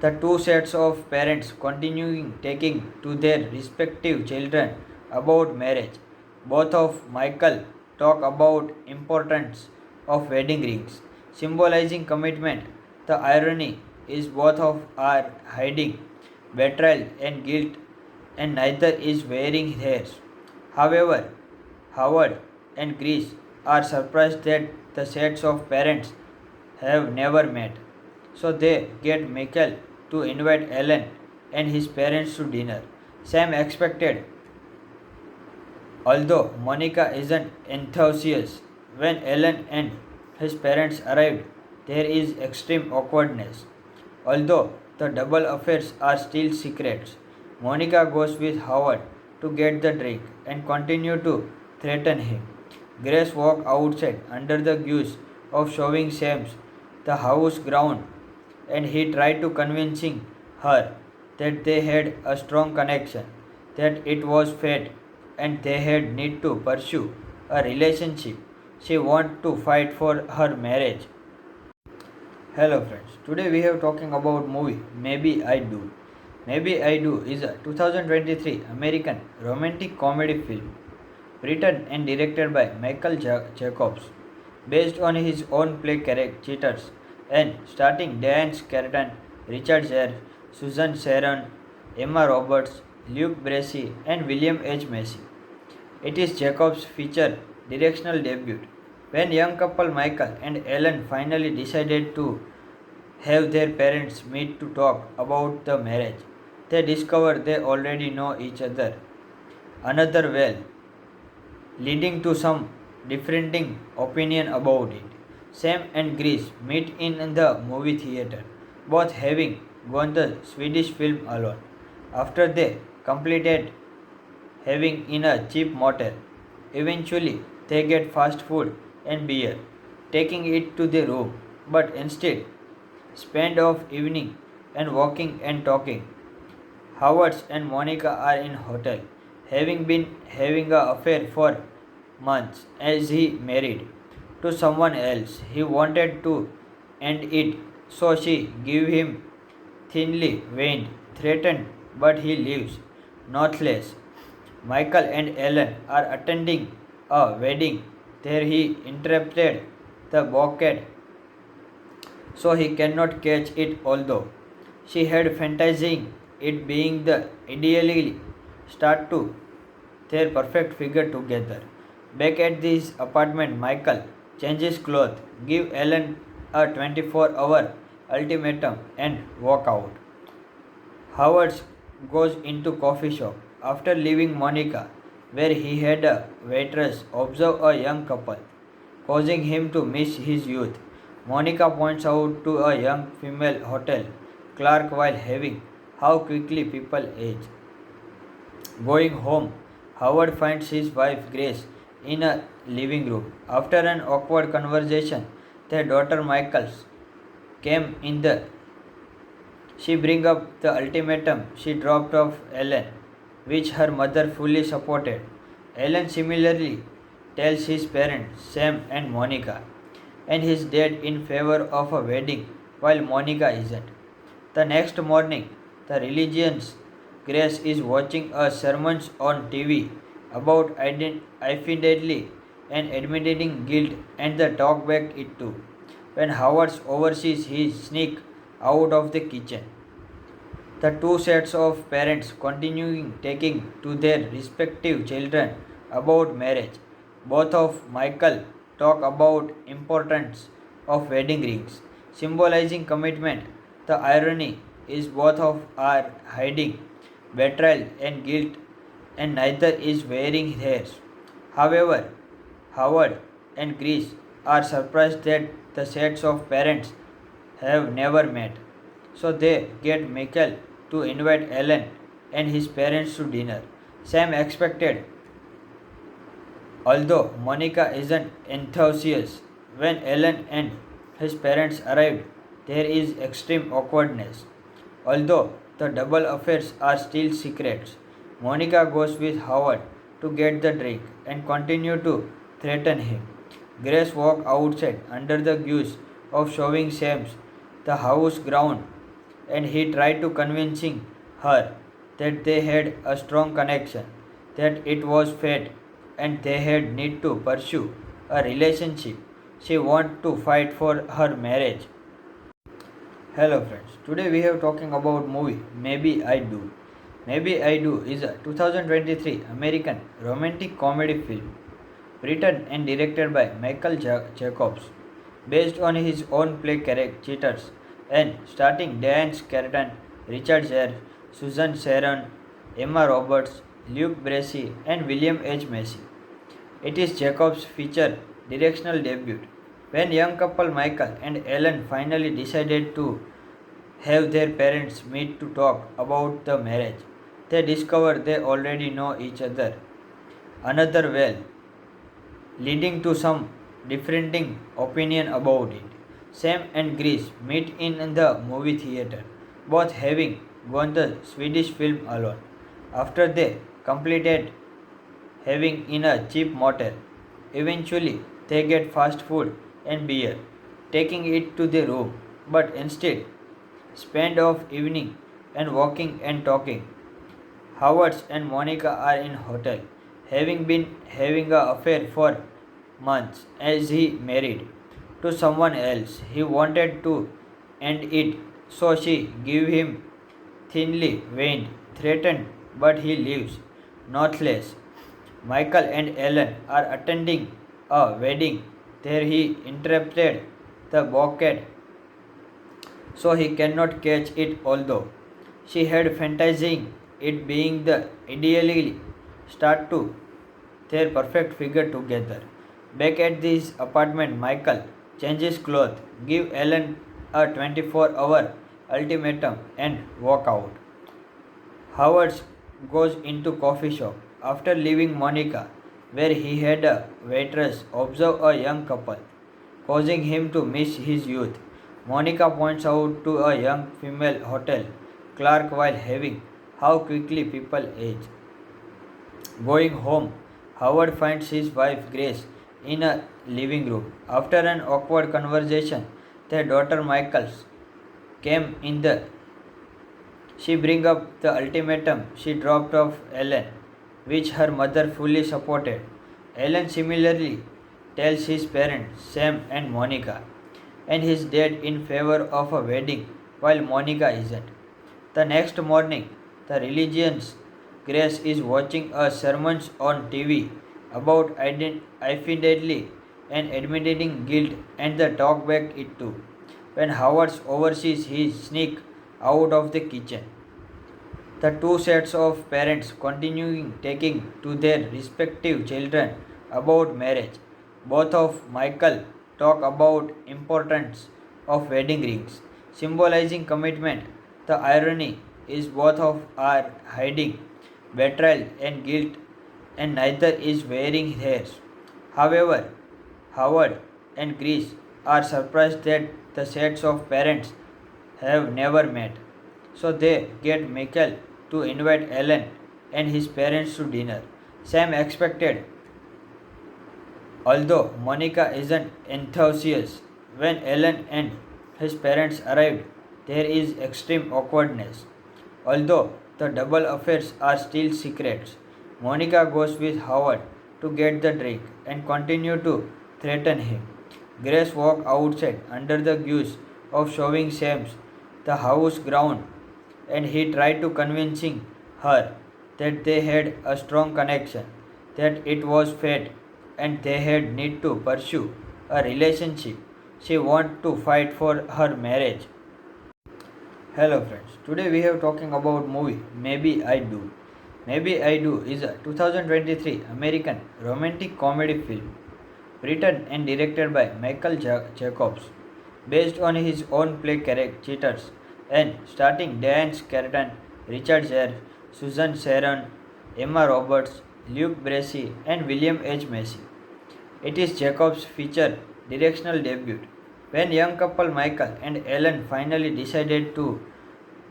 The two sets of parents continuing taking to their respective children about marriage. Both of Michael talk about importance of wedding rings, symbolizing commitment. The irony is both of are hiding betrayal and guilt, and neither is wearing theirs. However, Howard and Grace are surprised that the sets of parents have never met, so they get Michael to invite Ellen and his parents to dinner. Sam expected, although Monica isn't enthusiastic. When Ellen and his parents arrived, there is extreme awkwardness. Although the double affairs are still secrets, Monica goes with Howard to get the drink and continue to threaten him. Grace walks outside under the guise of showing Sam's the house ground, and he tried to convincing her that they had a strong connection, that it was fate, and they had need to pursue a relationship. She wanted to fight for her marriage. Hello friends, today we have talking about movie Maybe I Do. Maybe I Do is a 2023 American romantic comedy film written and directed by Michael Jacobs, based on his own play Cheaters, and starring Diane Carton, Richard Gere, Susan Sarandon, Emma Roberts, Luke Bracey, and William H. Macy. It is Jacobs' feature directional debut. When young couple Michael and Ellen finally decided to have their parents meet to talk about the marriage, they discover they already know each other another well, leading to some differing opinion about it. Sam and Grease meet in the movie theater, both having gone the Swedish film alone. After they completed having in a cheap motel, eventually they get fast food and beer, taking it to the room, but instead spend of evening and walking and talking. Howard and Monica are in hotel, having been having a affair for months as he married to someone else. He wanted to end it, so she gave him thinly veined, threatened, but he leaves, nonetheless. Michael and Ellen are attending a wedding. There he interrupted the bouquet, so he cannot catch it, although she had fantasizing it being the ideally start to their perfect figure together. Back at his apartment, Michael changes clothes, give Ellen a 24-hour ultimatum and walk out. Howard goes into coffee shop after leaving Monica, where he had a waitress observe a young couple, causing him to miss his youth. Monica points out to a young female hotel clerk while having how quickly people age. Going home, Howard finds his wife Grace in a living room. After an awkward conversation, their daughter Michaels came in the she brings up the ultimatum she dropped off Ellen, which her mother fully supported. Ellen similarly tells his parents, Sam and Monica, and his dad in favor of a wedding, while Monica isn't. The next morning, the religion's Grace is watching a sermon on TV about infidelity and admitting guilt and the talk back it too. When Howard oversees his sneak out of the kitchen. The two sets of parents continuing taking to their respective children about marriage. Both of Michael talk about importance of wedding rings, symbolizing commitment. The irony is both of are hiding betrayal and guilt, and neither is wearing theirs. However, Howard and Grace are surprised that the sets of parents have never met. So they get Michael to invite Ellen and his parents to dinner. Sam expected, although Monica isn't enthusiastic. When Ellen and his parents arrived, there is extreme awkwardness. Although the double affairs are still secrets, Monica goes with Howard to get the drink and continue to threaten him. Grace walks outside under the guise of showing Sam's the house ground, and he tried to convincing her that they had a strong connection, that it was fate and they had need to pursue a relationship. She want to fight for her marriage. Hello friends, today we have talking about movie Maybe I Do. Maybe I Do is a 2023 American romantic comedy film written and directed by Michael Jacobs, based on his own play Cheaters, and starring Diane Carton, Richard Gere, Susan Sarandon, Emma Roberts, Luke Bracey, and William H. Macy. It is Jacobs' feature directional debut. When young couple Michael and Ellen finally decided to have their parents meet to talk about the marriage, they discover they already know each other another well, leading to some differing opinion about it. Sam and Grace meet in the movie theater, both having gone the Swedish film alone. After they completed having in a cheap motel, eventually they get fast food and beer, taking it to the room, but instead spend of evening and walking and talking. Howard and Monica are in hotel, having been having a affair for months as he married to someone else. He wanted to end it, so she gave him thinly veined, threatened, but he leaves, nonetheless. Michael and Ellen are attending a wedding. There he interrupted the bouquet, so he cannot catch it, although she had fantasizing it being the ideally start to their perfect figure together. Back at his apartment, Michael changes clothes, give Ellen a 24-hour ultimatum, and walk out. Howard goes into coffee shop after leaving Monica, where he had a waitress observe a young couple, causing him to miss his youth. Monica points out to a young female hotel clerk while having how quickly people age. Going home, Howard finds his wife Grace in a living room. After an awkward conversation, their daughter Michaels came in the she brings up the ultimatum she dropped off Ellen, which her mother fully supported. Ellen similarly tells his parents, Sam and Monica, and his dad in favor of a wedding while Monica isn't. The next morning, the religion's Grace is watching a sermon on TV about infidelity and admitting guilt and the talk back it too. When Howard oversees his sneak out of the kitchen. The two sets of parents continuing taking to their respective children about marriage. Both of Michael talk about importance of wedding rings, symbolizing commitment. The irony is both of are hiding betrayal and guilt, and neither is wearing theirs. However, Howard and Grace are surprised that the sets of parents have never met. So they get Michael to invite Ellen and his parents to dinner. Sam expected, although Monica isn't enthusiastic. When Ellen and his parents arrived, there is extreme awkwardness. Although the double affairs are still secrets, Monica goes with Howard to get the drink and continue to threaten him. Grace walks outside under the guise of showing Sam's the house ground, and he tried to convincing her that they had a strong connection, that it was fate, and they had need to pursue a relationship. She want to fight for her marriage. Hello friends, today we have talking about movie Maybe I Do. Maybe I Do is a 2023 American romantic comedy film written and directed by Michael Jacobs, based on his own play Cheaters, and starring Diane Carton, Richard Gere, Susan Sarandon, Emma Roberts, Luke Bracey, and William H. Macy. It is Jacobs' feature directional debut. When young couple Michael and Ellen finally decided to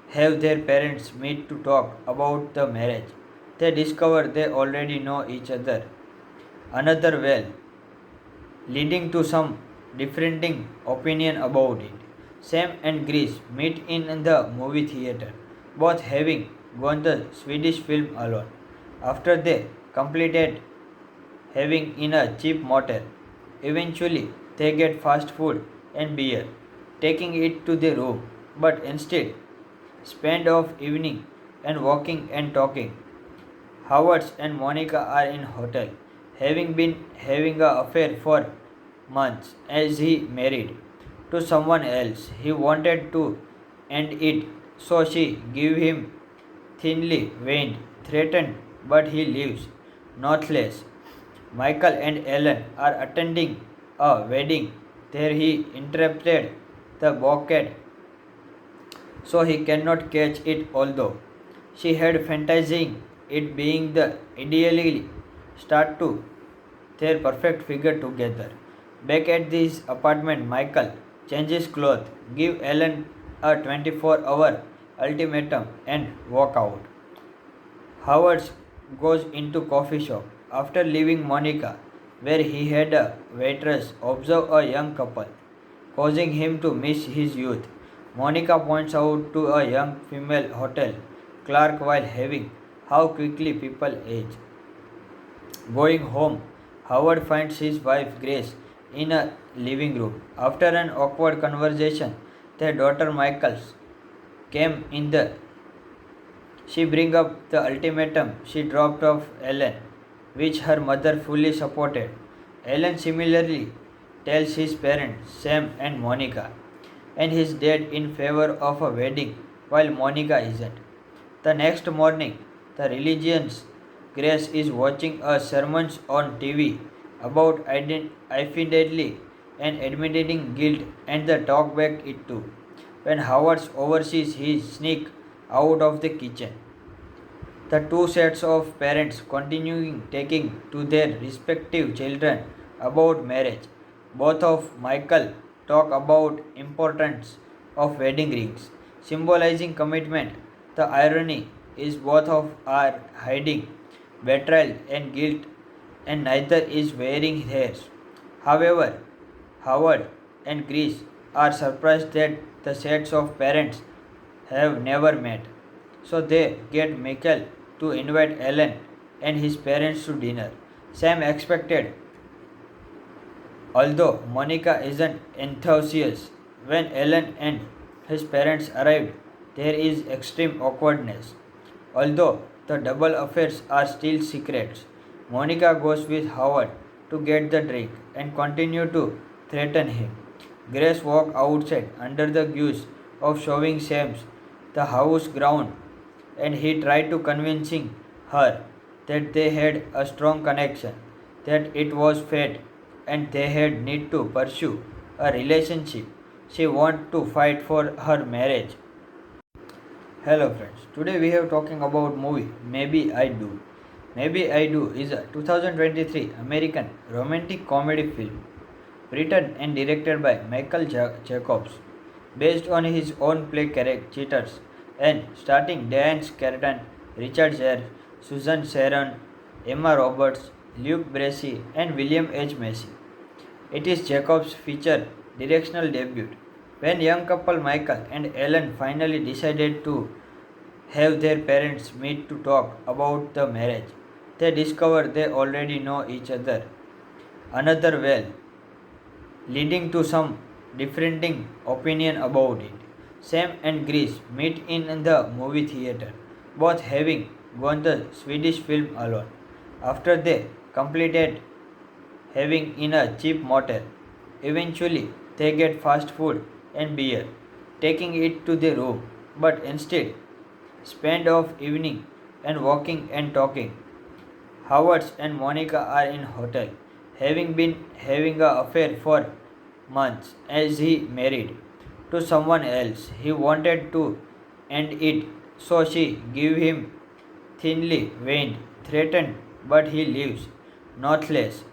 have their parents meet to talk about the marriage, they discover they already know each other another well, leading to some differing opinion about it. Sam and Grace meet in the movie theater, both having gone the Swedish film alone. After they completed having in a cheap motel, eventually they get fast food and beer, taking it to the room, but instead spend off evening and walking and talking. Howard and Monica are in hotel, having been having an affair for months as he married to someone else. He wanted to end it, so she gave him thinly veined, threatened, but he leaves, nonetheless. Michael and Ellen are attending a wedding. There he interrupted the bouquet, so he cannot catch it, although she had fantasizing it being the ideally start to their perfect figure together. Back at his apartment, Michael changes clothes, give Ellen a 24-hour ultimatum, and walk out. Howard goes into coffee shop after leaving Monica, where he had a waitress observe a young couple, causing him to miss his youth. Monica points out to a young female hotel clerk while having how quickly people age. Going home, Howard finds his wife Grace in a living room. After an awkward conversation, their daughter Michaels came in the she brings up the ultimatum she dropped off Ellen, which her mother fully supported. Ellen similarly tells his parents, Sam and Monica, and his dad in favor of a wedding while Monica isn't. The next morning, the religion's Grace is watching a sermon on TV about infidelity and admitting guilt and the talk back it too. When Howard oversees his sneak out of the kitchen, the two sets of parents continuing taking to their respective children about marriage. Both of Michael talk about importance of wedding rings, symbolizing commitment. The irony is both of are hiding betrayal and guilt, and neither is wearing theirs. However, Howard and Grace are surprised that the sets of parents have never met. So they get Michael to invite Alan and his parents to dinner. Sam expected, although Monica isn't enthusiastic. When Alan and his parents arrived, there is extreme awkwardness. Although the double affairs are still secrets, Monica goes with Howard to get the drink and continue to threaten him. Grace walks outside under the guise of showing Sam's the house ground, and he tried to convincing her that they had a strong connection, that it was fate, and they had need to pursue a relationship. She want to fight for her marriage. Hello friends. Today we have talking about movie Maybe I Do. Maybe I Do is a 2023 American romantic comedy film written and directed by Michael Jacobs, based on his own play Cheaters, and starring Diane Carton, Richard Gere, Susan Sarandon, Emma Roberts, Luke Bracey, and William H. Macy. It is Jacobs' feature directional debut. When young couple Michael and Ellen finally decided to have their parents meet to talk about the marriage, they discover they already know each another well, leading to some differing opinion about it. Sam and Grace meet in the movie theater, both having gone the Swedish film alone. After they completed having in a cheap motel, eventually they get fast food and beer, taking it to the room, but instead spend of evening and walking and talking. Howard and Monica are in hotel, having been having an affair for months as he married to someone else. He wanted to end it, so she gave him thinly veined, threatened, but he leaves, nonetheless.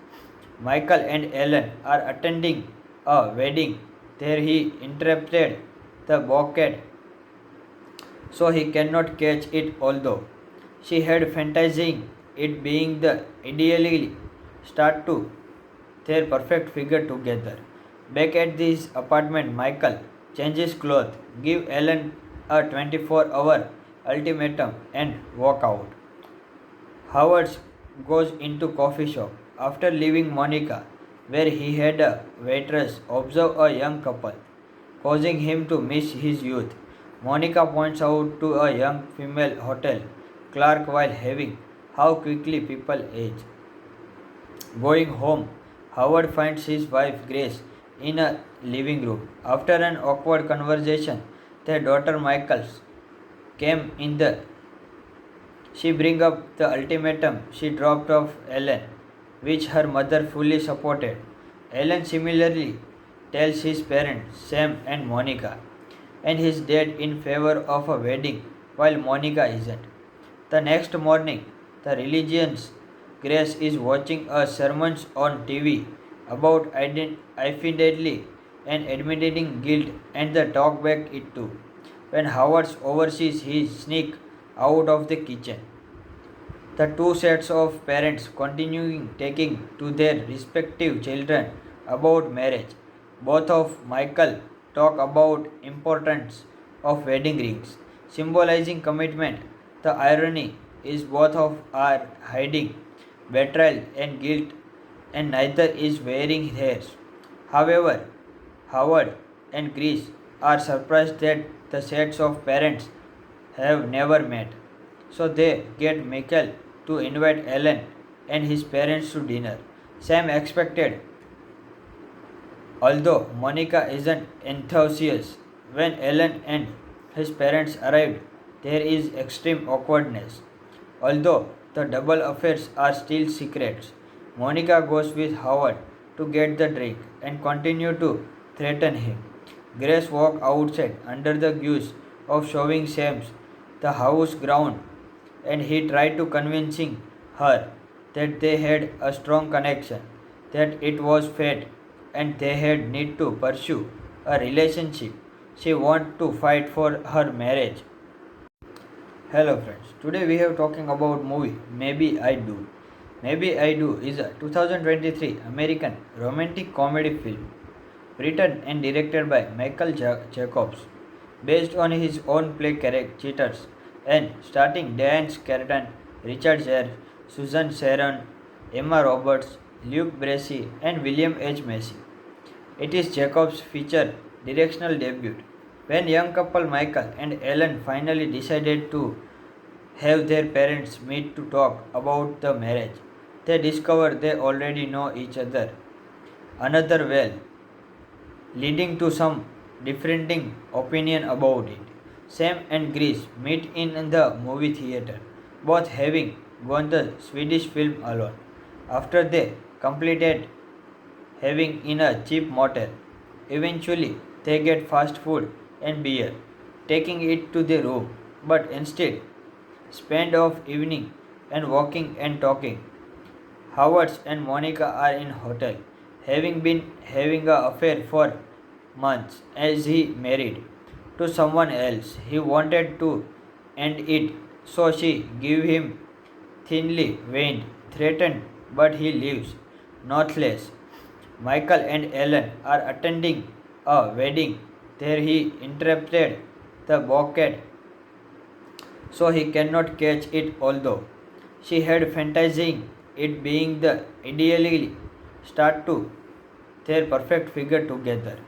Michael and Ellen are attending a wedding. There he interrupted the bouquet, so he cannot catch it, although she had fantasizing it being the ideally start to their perfect figure together. Back at this apartment, Michael changes clothes, give Ellen a 24-hour ultimatum and walk out. Howard goes into coffee shop after leaving Monica, where he had a waitress observe a young couple, causing him to miss his youth. Monica points out to a young female hotel clerk while having how quickly people age. Going home, Howard finds his wife Grace in a living room. After an awkward conversation, their daughter Michaels came in the she brings up the ultimatum she dropped off Ellen, which her mother fully supported. Ellen similarly tells his parents, Sam and Monica, and his dad in favor of a wedding, while Monica isn't. The next morning, the religion's Grace is watching a sermon on TV about infidelity and admitting guilt and the talk back it too. When Howard oversees his sneak out of the kitchen, the two sets of parents continuing taking to their respective children about marriage. Both of Michael talk about importance of wedding rings, symbolizing commitment. The irony is both of are hiding betrayal and guilt, and neither is wearing theirs. However, Howard and Grace are surprised that the sets of parents have never met. So they get Michael to invite Alan and his parents to dinner. Sam expected, although Monica isn't enthusiastic. When Alan and his parents arrived, there is extreme awkwardness. Although the double affairs are still secrets, Monica goes with Howard to get the drink and continue to threaten him. Grace walked outside under the guise of showing Sam's the house ground, and he tried to convincing her that they had a strong connection, that it was fate, and they had need to pursue a relationship. She wanted to fight for her marriage. Hello friends. Today we have talking about movie Maybe I Do. Maybe I Do is a 2023 American romantic comedy film written and directed by Michael Jacobs, based on his own play Cheaters, and starring Diane Carton, Richard Gere, Susan Sarandon, Emma Roberts, Luke Bracey, and William H. Macy. It is Jacobs' feature directional debut. When young couple Michael and Ellen finally decided to have their parents meet to talk about the marriage, they discover they already know each other another well, leading to some differing opinion about it. Sam and Grace meet in the movie theater, both having gone the Swedish film alone. After they completed having in a cheap motel, eventually they get fast food and beer, taking it to the room, but instead spend of evening and walking and talking. Howard and Monica are in hotel, having been having an affair for months as he married to someone else. He wanted to end it, so she gave him thinly veined, threatened, but he leaves, nonetheless. Michael and Ellen are attending a wedding. There he interrupted the bouquet, so he cannot catch it, although she had fantasizing it being the ideally start to their perfect figure together.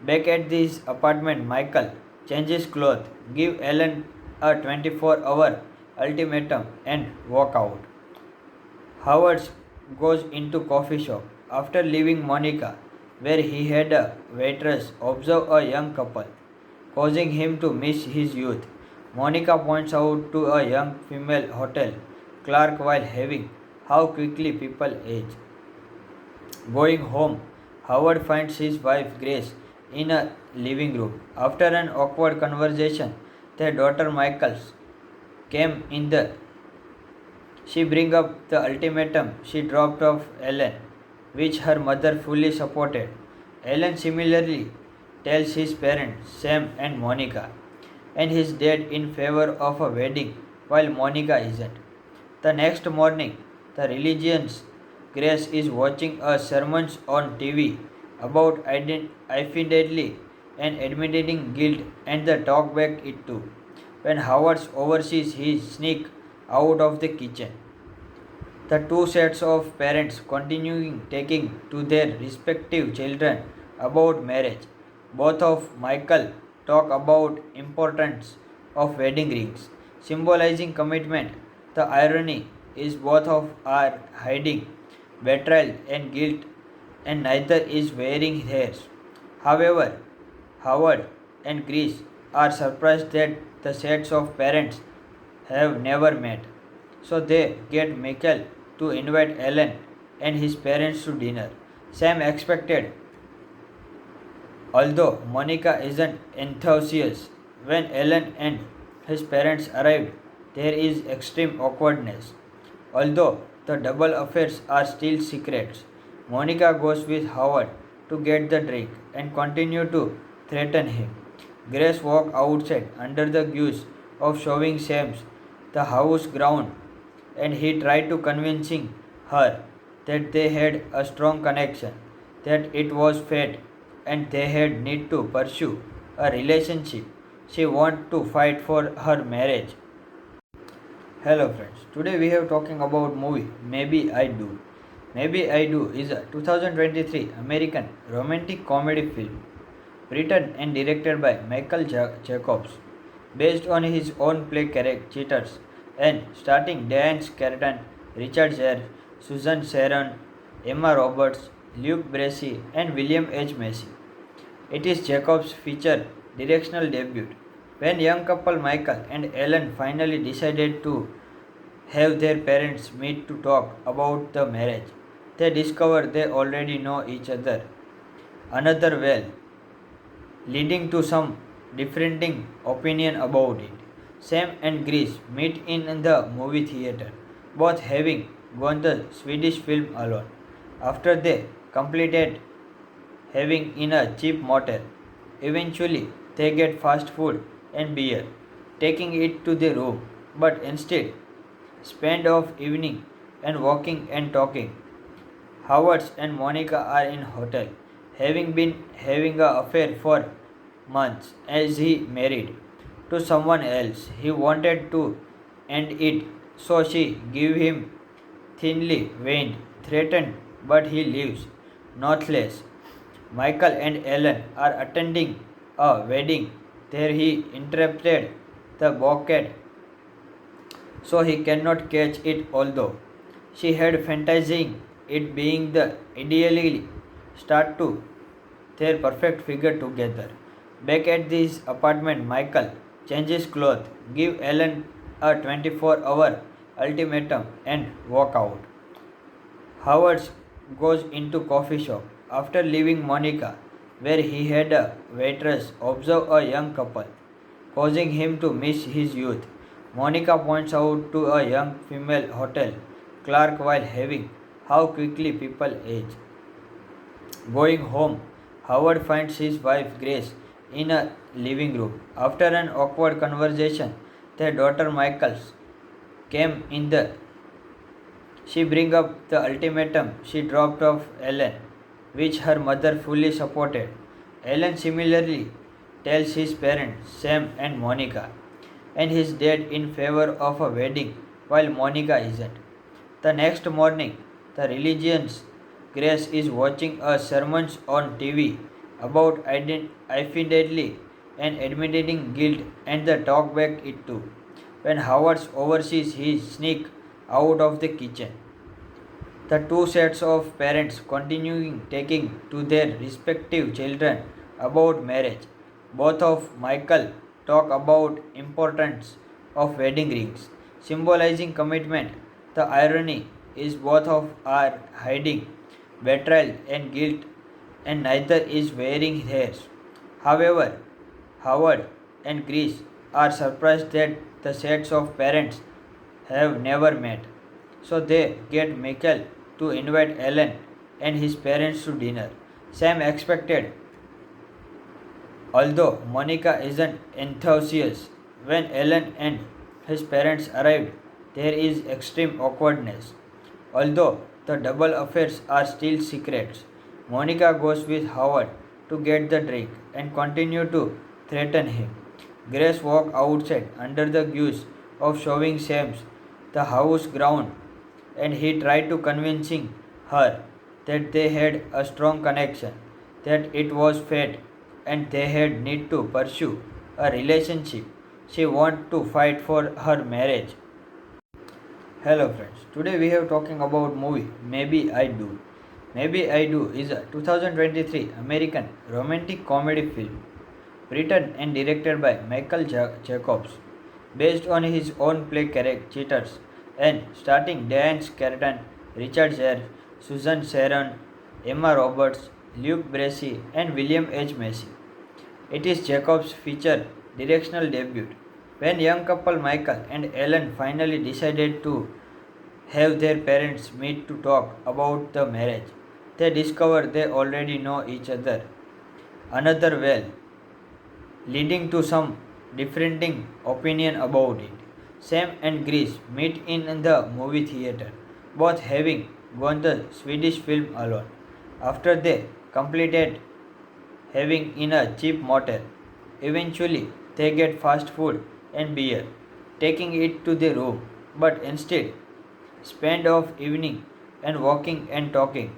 Back at his apartment, Michael changes clothes, give Ellen a 24-hour ultimatum and walk out. Howard goes into coffee shop after leaving Monica, where he had a waitress observe a young couple, causing him to miss his youth. Monica points out to a young female hotel clerk while having how quickly people age. Going home, Howard finds his wife Grace in a living room. After an awkward conversation, their daughter Michaels came in the she brings up the ultimatum she dropped off Ellen, which her mother fully supported. Ellen similarly tells his parents, Sam and Monica, and his dad in favor of a wedding, while Monica isn't. The next morning, the religious Grace is watching a sermon on TV about infidelity and admitting guilt, and the talk back it too. When Howard oversees his sneak out of the kitchen, the two sets of parents continuing taking to their respective children about marriage. Both of Michael talk about importance of wedding rings, symbolizing commitment. The irony is both of are hiding betrayal and guilt, and neither is wearing theirs. However, Howard and Grace are surprised that the sets of parents have never met, so they get Michael to invite Ellen and his parents to dinner. Sam expected, although Monica isn't enthusiastic. When Ellen and his parents arrived, there is extreme awkwardness. Although the double affairs are still secrets, Monica goes with Howard to get the drink and continue to threaten him. Grace walked outside under the guise of showing Sam's the house ground, and he tried to convincing her that they had a strong connection, that it was fate, and they had need to pursue a relationship. She wanted to fight for her marriage. Hello friends. Today we have talking about movie Maybe I Do. Maybe I Do is a 2023 American romantic comedy film written and directed by Michael Jacobs, based on his own play Cheaters, and starring Diane Carton, Richard Gere, Susan Sarandon, Emma Roberts, Luke Bracey, and William H. Macy. It is Jacobs' feature directional debut. When young couple Michael and Ellen finally decided to have their parents meet to talk about the marriage, They discover they already know each other. Another well, leading to some differing opinion about it. Sam and Grease meet in the movie theater, both having gone the Swedish film alone. After they completed having in a cheap motel, eventually they get fast food and beer, taking it to the room, but instead spend of evening and walking and talking. Howard and Monica are in hotel, having been having a affair for months as he married to someone else. He wanted to end it, so she gave him thinly veined, threatened, but he leaves, nonetheless. Michael and Ellen are attending a wedding. There he interrupted the bouquet so he cannot catch it, although she had fantasizing it being the ideally start to their perfect figure together. Back at his apartment, Michael changes clothes, give Ellen a 24-hour ultimatum and walk out. Howard goes into coffee shop after leaving Monica, where he had a waitress observe a young couple, causing him to miss his youth. Monica points out to a young female hotel clerk while having how quickly people age. Going home, Howard finds his wife Grace in a living room. After an awkward conversation, their daughter Michaels came in the she brings up the ultimatum she dropped off Ellen, which her mother fully supported. Ellen similarly tells his parents, Sam and Monica, and his dad in favor of a wedding, while Monica isn't. The next morning, the religion's Grace is watching a sermon on TV about infidelity and admitting guilt and the talk back it too. When Howard oversees his sneak out of the kitchen. The two sets of parents continuing taking to their respective children about marriage. Both of Michael talk about importance of wedding rings, symbolizing commitment. The irony is both of are hiding betrayal and guilt, and neither is wearing theirs. However, Howard and Grace are surprised that the sets of parents have never met. So they get Michael to invite Ellen and his parents to dinner. Sam expected, although Monica isn't enthusiastic. When Ellen and his parents arrived, there is extreme awkwardness. Although the double affairs are still secrets, Monica goes with Howard to get the drink and continue to threaten him. Grace walks outside under the guise of showing Sam's the house ground, and he tried to convincing her that they had a strong connection, that it was fate, and they had need to pursue a relationship. She want to fight for her marriage. Hello friends, today we have talking about movie Maybe I Do. Maybe I Do is a 2023 American romantic comedy film written and directed by Michael Jacobs, based on his own play Cheaters, and starring Diane Carton, Richard Gere, Susan Sarandon, Emma Roberts, Luke Bracey, and William H. Macy. It is Jacobs' feature directional debut. When young couple Michael and Ellen finally decided to have their parents meet to talk about the marriage, they discover they already know each other. Another well, leading to some differing opinion about it. Sam and Grease meet in the movie theater, both having gone the Swedish film alone. After they completed having in a cheap motel, eventually they get fast food and beer, taking it to the room, but instead spend of evening and walking and talking.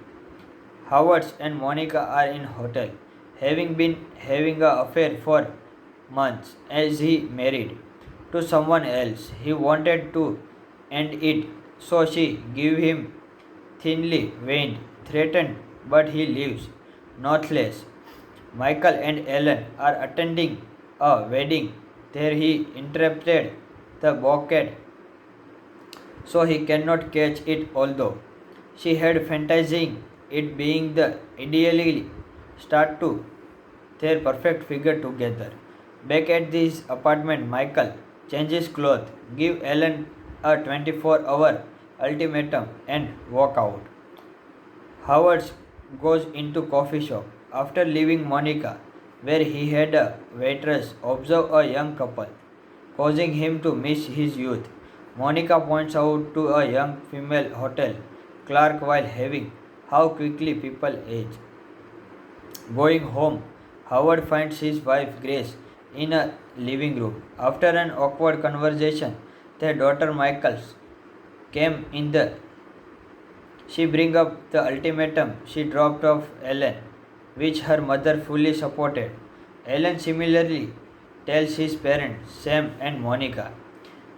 Howard and Monica are in hotel, having been having a affair for months as he married to someone else. He wanted to end it, so she gave him thinly veined, threatened, but he leaves, nonetheless. Michael and Ellen are attending a wedding. There he interrupted the bouquet, so he cannot catch it, although She had fantasizing it being the ideally start to their perfect figure together. Back at his apartment, Michael changes clothes, give Ellen a 24-hour ultimatum and walk out. Howard goes into coffee shop after leaving Monica, where he had a waitress observe a young couple, causing him to miss his youth. Monica points out to a young female hotel clerk while having how quickly people age. Going home, Howard finds his wife Grace in a living room. After an awkward conversation, their daughter Michaels came in the she brings up the ultimatum she dropped off Ellen, which her mother fully supported. Ellen similarly tells his parents, Sam and Monica,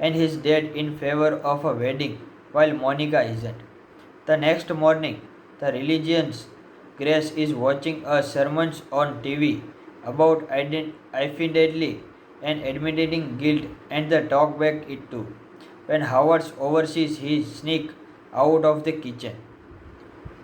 and his dad in favor of a wedding, while Monica isn't. The next morning, the religion's Grace is watching a sermon on TV about infidelity and admitting guilt and the talk back it too. When Howard oversees his sneak out of the kitchen.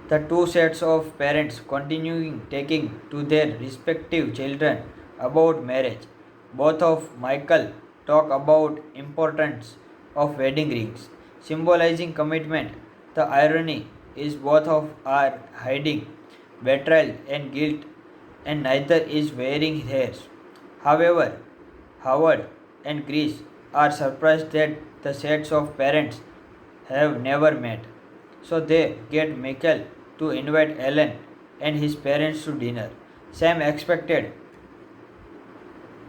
The two sets of parents continuing taking to their respective children about marriage. Both of Michael talk about importance of wedding rings, symbolizing commitment. The irony is both of are hiding betrayal and guilt and neither is wearing theirs. However, Howard and Grace are surprised that the sets of parents have never met. So they get Michael to invite Ellen and his parents to dinner. Sam expected,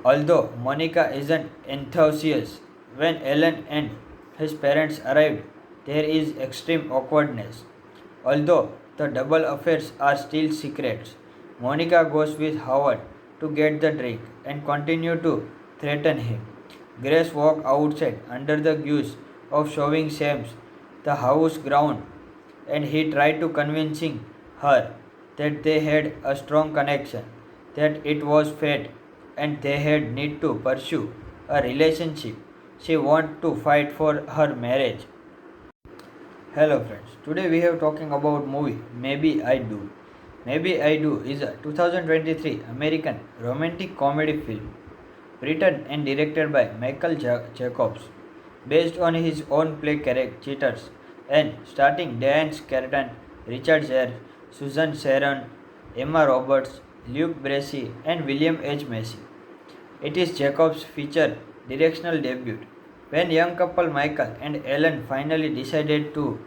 although Monica isn't enthusiastic. When Ellen and his parents arrived, there is extreme awkwardness. Although the double affairs are still secrets, Monica goes with Howard to get the drink and continue to threaten him. Grace walks outside under the guise of showing Sam's the house ground and he tried to convincing her that they had a strong connection, that it was fate and they had need to pursue a relationship. She want to fight for her marriage. Hello friends, today we have talking about movie Maybe I Do. Maybe I Do is a 2023 American romantic comedy film written and directed by Michael Jacobs, based on his own play Cheaters, and starring Diane Carton, Richard Gere, Susan Sarandon, Emma Roberts, Luke Bracey, and William H. Macy. It is Jacobs' feature directional debut. When young couple Michael and Ellen finally decided to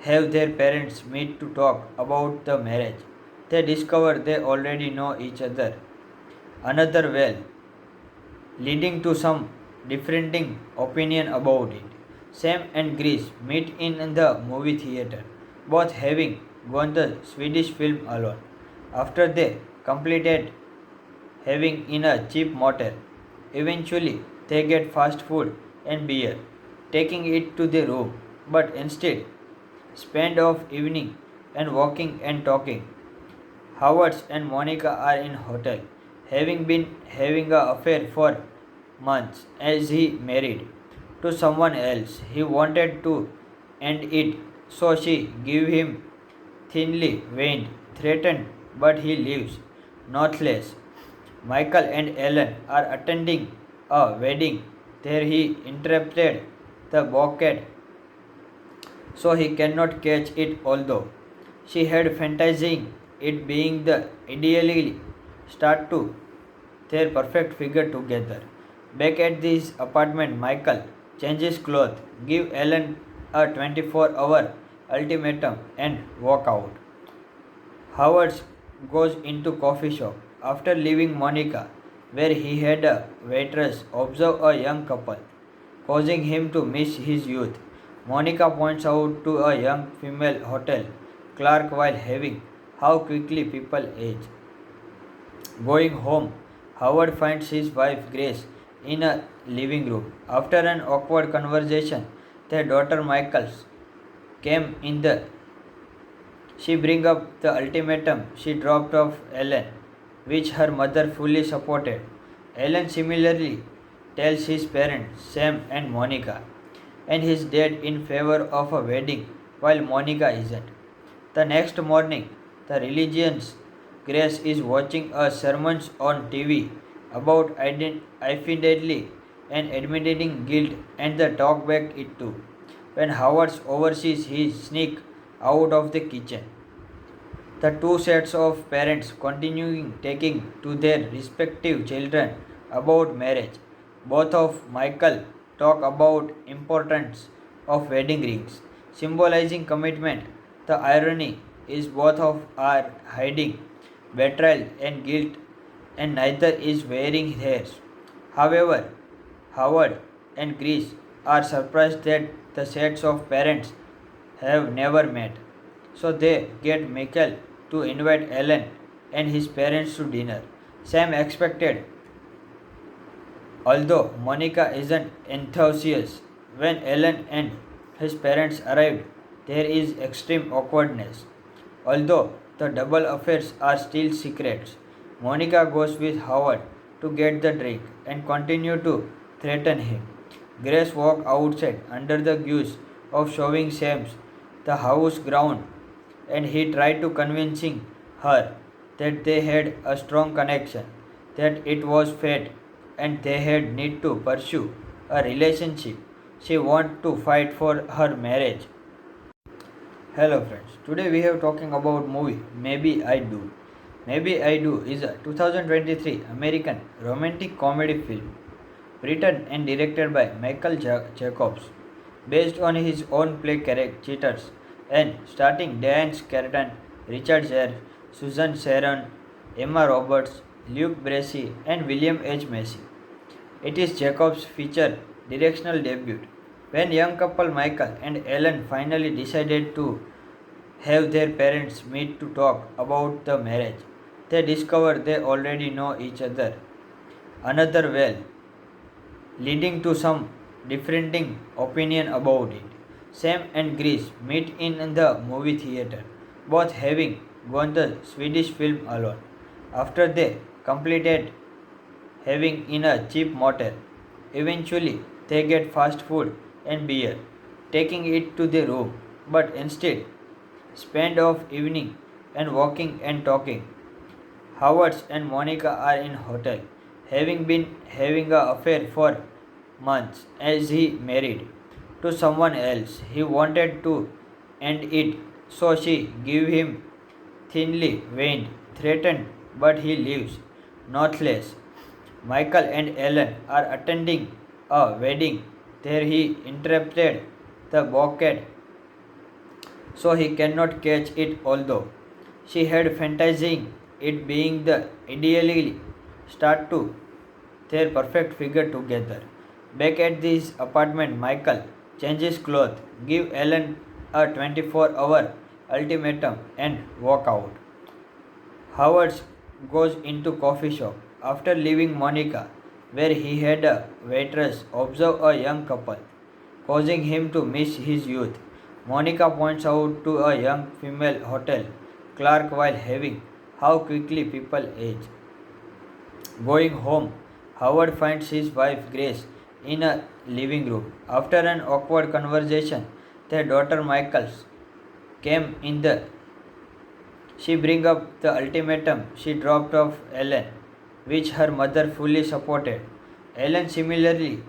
have their parents meet to talk about the marriage, they discover they already know each another well, leading to some differing opinion about it. Sam and Grace meet in the movie theater, both having gone the Swedish film alone. After they completed having in a cheap motel, eventually they get fast food and beer, taking it to the room, but instead spend off evening and walking and talking. Howard and Monica are in hotel, having been having an affair for months as he married to someone else. He wanted to end it, so she gave him thinly veined, threatened, but he leaves, nonetheless. Michael and Ellen are attending a wedding. There he interrupted the bouquet, so he cannot catch it although she had fantasizing it being the ideally start to their perfect figure together. Back at his apartment, Michael changes clothes, give Ellen a 24-hour ultimatum and walk out. Howard goes into coffee shop after leaving Monica, where he had a waitress observe a young couple, causing him to miss his youth. Monica points out to a young female hotel clerk while having how quickly people age. Going home, Howard finds his wife Grace in a living room. After an awkward conversation, their daughter Michaels came in the she brings up the ultimatum she dropped off Ellen, which her mother fully supported. Ellen similarly tells his parents, Sam and Monica, and his dad in favor of a wedding, while Monica isn't. The next morning, the religious Grace is watching a sermon on TV about infidelity and admitting guilt and the talk back it too. When Howard oversees his sneak out of the kitchen. The two sets of parents continuing taking to their respective children about marriage. Both of Michael talk about importance of wedding rings, symbolizing commitment. The irony is both of are hiding betrayal and guilt, and neither is wearing theirs. However, Howard and Grace are surprised that the sets of parents have never met. So they get Michael to invite Alan and his parents to dinner. Sam expected, although Monica isn't enthusiastic. When Alan and his parents arrived, there is extreme awkwardness. Although the double affairs are still secrets, Monica goes with Howard to get the drink and continue to threaten him. Grace walks outside under the guise of showing Sam's the house ground, and he tried to convincing her that they had a strong connection, that it was fate, and they had need to pursue a relationship. She want to fight for her marriage. Hello friends. Today we have talking about movie Maybe I Do. Maybe I Do is a 2023 American romantic comedy film written and directed by Michael Jacobs, based on his own play Cheaters, and starring Diane Carton, Richard Gere, Susan Sarandon, Emma Roberts, Luke Bracey, and William H. Macy. It is Jacobs' feature directional debut. When young couple Michael and Ellen finally decided to have their parents meet to talk about the marriage, they discover they already know each other another well, leading to some differing opinion about it. Sam and Grace meet in the movie theater, both having gone the Swedish film alone. After they completed having in a cheap motel, eventually they get fast food and beer, taking it to the room, but instead spend of evening and walking and talking. Howard and Monica are in hotel, having been having an affair for months as he married to someone else. He wanted to end it, so she gave him thinly veined, threatened, but he leaves, nonetheless. Michael and Ellen are attending a wedding. There he interrupted the bouquet, so he cannot catch it, although she had fantasizing it being the ideally start to their perfect figure together. Back at this apartment, Michael changes clothes, give Ellen a 24-hour ultimatum and walk out. Howard goes into coffee shop after leaving Monica, where he had a waitress observe a young couple, causing him to miss his youth. Monica points out to a young female hotel clerk while having how quickly people age. Going home, Howard finds his wife Grace in a living room. After an awkward conversation, their daughter Michaels came in the she brings up the ultimatum she dropped off Ellen, which her mother fully supported. Ellen similarly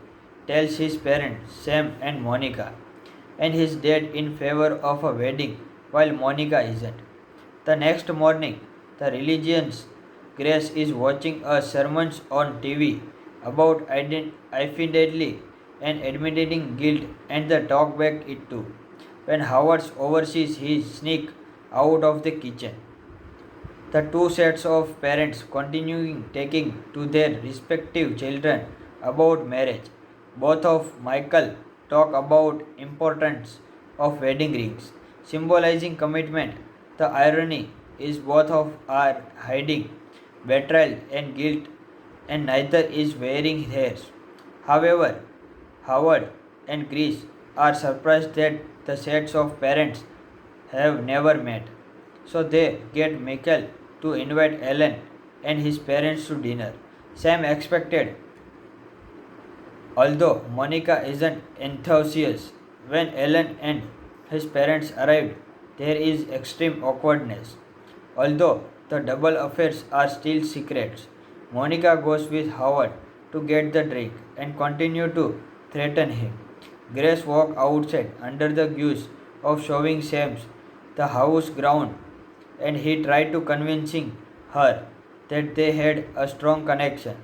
tells his parents, Sam and Monica, and his dad in favor of a wedding while Monica isn't. The next morning, the religious Grace is watching a sermon on TV about infidelity and admitting guilt and the talk back it too. When Howard oversees his sneak out of the kitchen. The two sets of parents continuing taking to their respective children about marriage. Both of Michael talk about importance of wedding rings, symbolizing commitment. The irony is both of are hiding betrayal and guilt, and neither is wearing theirs. However, Howard and Grace are surprised that the sets of parents have never met. So they get Michael to invite Ellen and his parents to dinner. Sam expected, although Monica isn't enthusiastic. When Ellen and his parents arrived, there is extreme awkwardness. Although the double affairs are still secrets, Monica goes with Howard to get the drink and continue to threaten him. Grace walks outside under the guise of showing Sam's the house ground, and he tried to convincing her that they had a strong connection,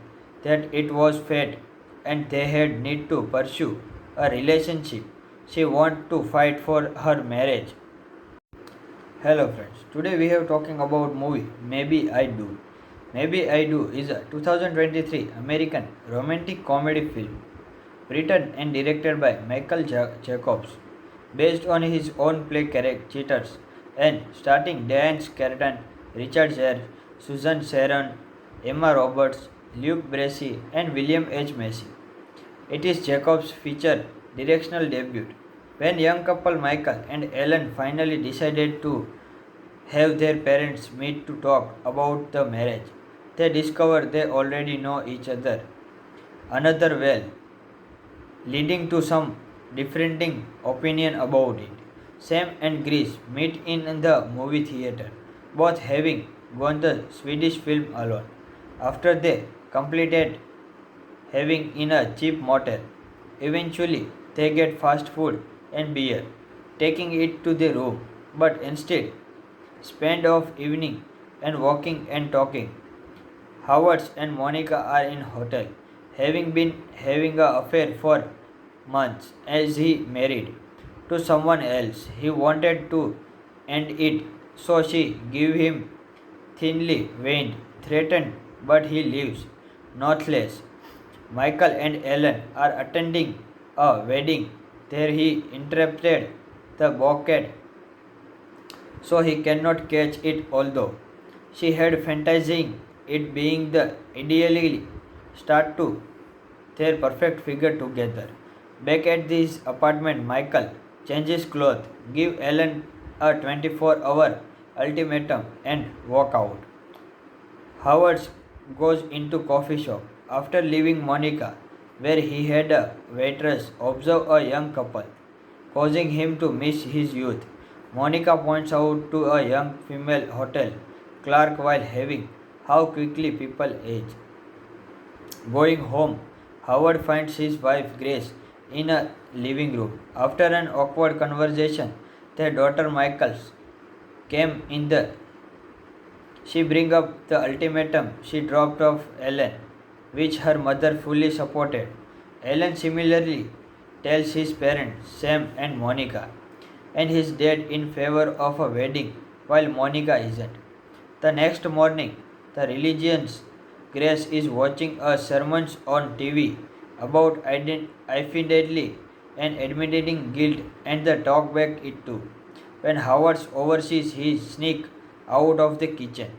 that it was fate, and they had need to pursue a relationship. She want to fight for her marriage. Hello friends. Today we have talking about movie Maybe I Do. Maybe I Do is a 2023 American romantic comedy film written and directed by Michael Jacobs, based on his own play Cheaters, and starring Diane Carton, Richard Gere, Susan Sarandon, Emma Roberts, Luke Bracey, and William H. Macy. It is Jacobs' feature directional debut. When young couple Michael and Ellen finally decided to have their parents meet to talk about the marriage, they discover they already know each other another well, leading to some differing opinion about it. Sam and Grace meet in the movie theater, both having gone the Swedish film alone. After they completed having in a cheap motel, eventually they get fast food and beer, taking it to the room, but instead spend of evening and walking and talking. Howard and Monica are in hotel, having been having an affair for months as he married to someone else. He wanted to end it, so she gave him thinly veined, threatened, but he leaves, nonetheless. Michael and Ellen are attending a wedding. There he interrupted the bouquet, so he cannot catch it, although she had fantasizing it being the ideally start to their perfect figure together. Back at his apartment, Michael changes clothes, give Ellen a 24-hour ultimatum and walk out. Howard goes into coffee shop after leaving Monica, where he had a waitress observe a young couple, causing him to miss his youth. Monica points out to a young female hotel clerk while having how quickly people age. Going home, Howard finds his wife Grace in a living room. After an awkward conversation, their daughter Michaels came in the she brings up the ultimatum she dropped off Ellen, which her mother fully supported. Ellen similarly tells his parents, Sam and Monica, and his dad in favor of a wedding, while Monica isn't. The next morning, the religious Grace is watching a sermon on TV about infidelity and admitting guilt, and the talk back it too. When Howard oversees his sneak out of the kitchen,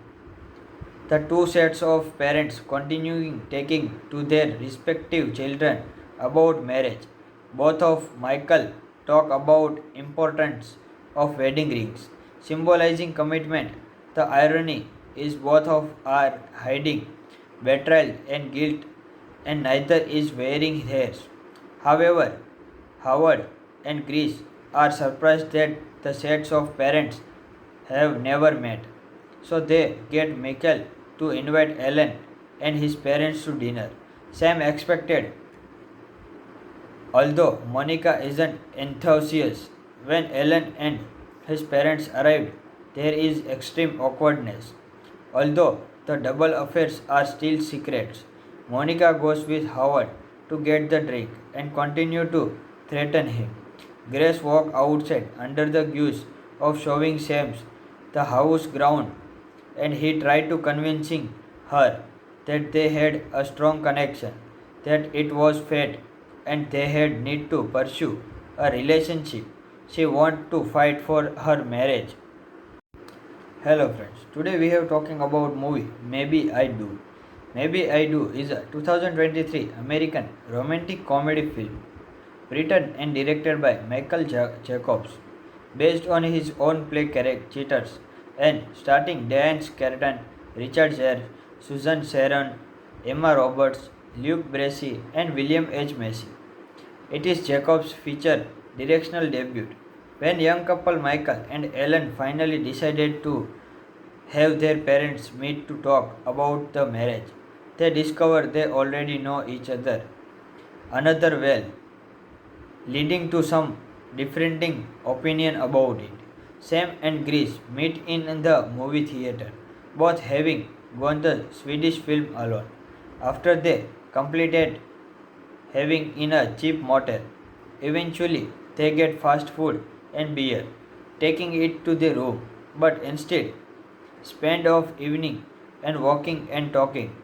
the two sets of parents continuing taking to their respective children about marriage. Both of Michael talk about importance of wedding rings, symbolizing commitment. The irony is both of are hiding betrayal and guilt, and neither is wearing theirs. However, Howard and Grace are surprised that the sets of parents have never met, so they get Michael to invite Ellen and his parents to dinner. Sam expected, although Monica isn't enthusiastic. When Ellen and his parents arrived, there is extreme awkwardness. Although the double affairs are still secrets, Monica goes with Howard to get the drink and continue to threaten him. Grace walks outside under the guise of showing Sam's the house ground, and he tried to convincing her that they had a strong connection, that it was fate, and they had need to pursue a relationship. She want to fight for her marriage. Hello friends. Today we have talking about movie Maybe I Do. Maybe I Do is a 2023 American romantic comedy film written and directed by Michael Jacobs, based on his own play Cheaters, and starring Diane Carton, Richard Gere, Susan Sarandon, Emma Roberts, Luke Bracey, and William H. Macy. It is Jacobs' feature directional debut. When young couple Michael and Ellen finally decided to have their parents meet to talk about the marriage, they discover they already know each other another well, leading to some differing opinion about it. Sam and Grace meet in the movie theater, both having gone the Swedish film alone. After they completed having in a cheap motel, eventually they get fast food and beer, taking it to the room, but instead spend of evening and walking and talking.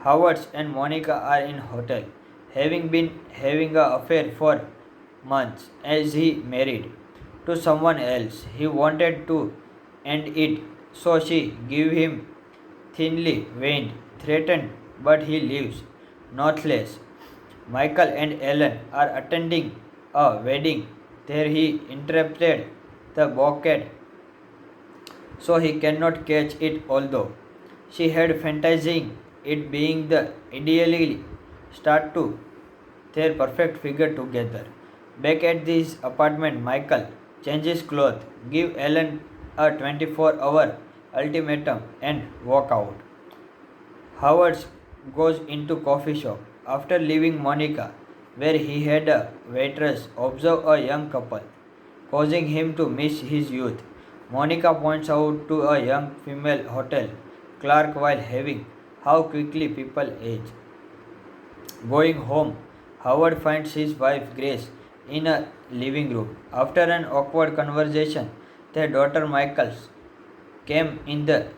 Howard and Monica are in hotel, having been having an affair for months as he married to someone else. He wanted to end it, so she gave him thinly veined, threatened, but he leaves, nonetheless. Michael and Ellen are attending a wedding. There he interrupted the bouquet so he cannot catch it, although she had fantasizing it being the ideally start to their perfect figure together. Back at his apartment, Michael changes clothes, give Ellen a 24-hour ultimatum and walk out. Howard goes into coffee shop after leaving Monica, where he had a waitress observe a young couple, causing him to miss his youth. Monica points out to a young female hotel clerk while having how quickly people age. Going home, Howard finds his wife Grace in a living room. After an awkward conversation, their daughter Michaels came in the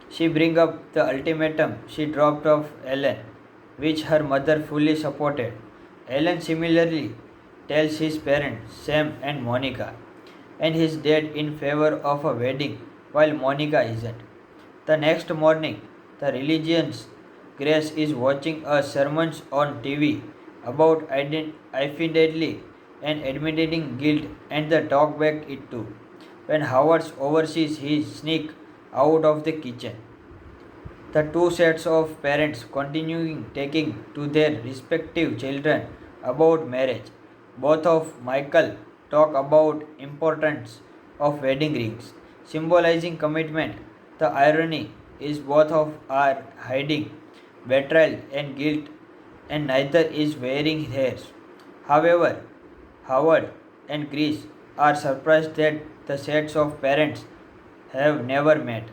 she brings up the ultimatum she dropped off Ellen, which her mother fully supported. Ellen similarly tells his parents, Sam and Monica, and his dad in favor of a wedding, while Monica isn't. The next morning, the religion's Grace is watching a sermon on TV about infidelity and admitting guilt and the talk back it too. When Howard oversees his sneak out of the kitchen. The two sets of parents continuing taking to their respective children about marriage. Both of Michael talk about importance of wedding rings, symbolizing commitment. The irony is both of are hiding betrayal and guilt, and neither is wearing theirs. However, Howard and Grace are surprised that the sets of parents have never met.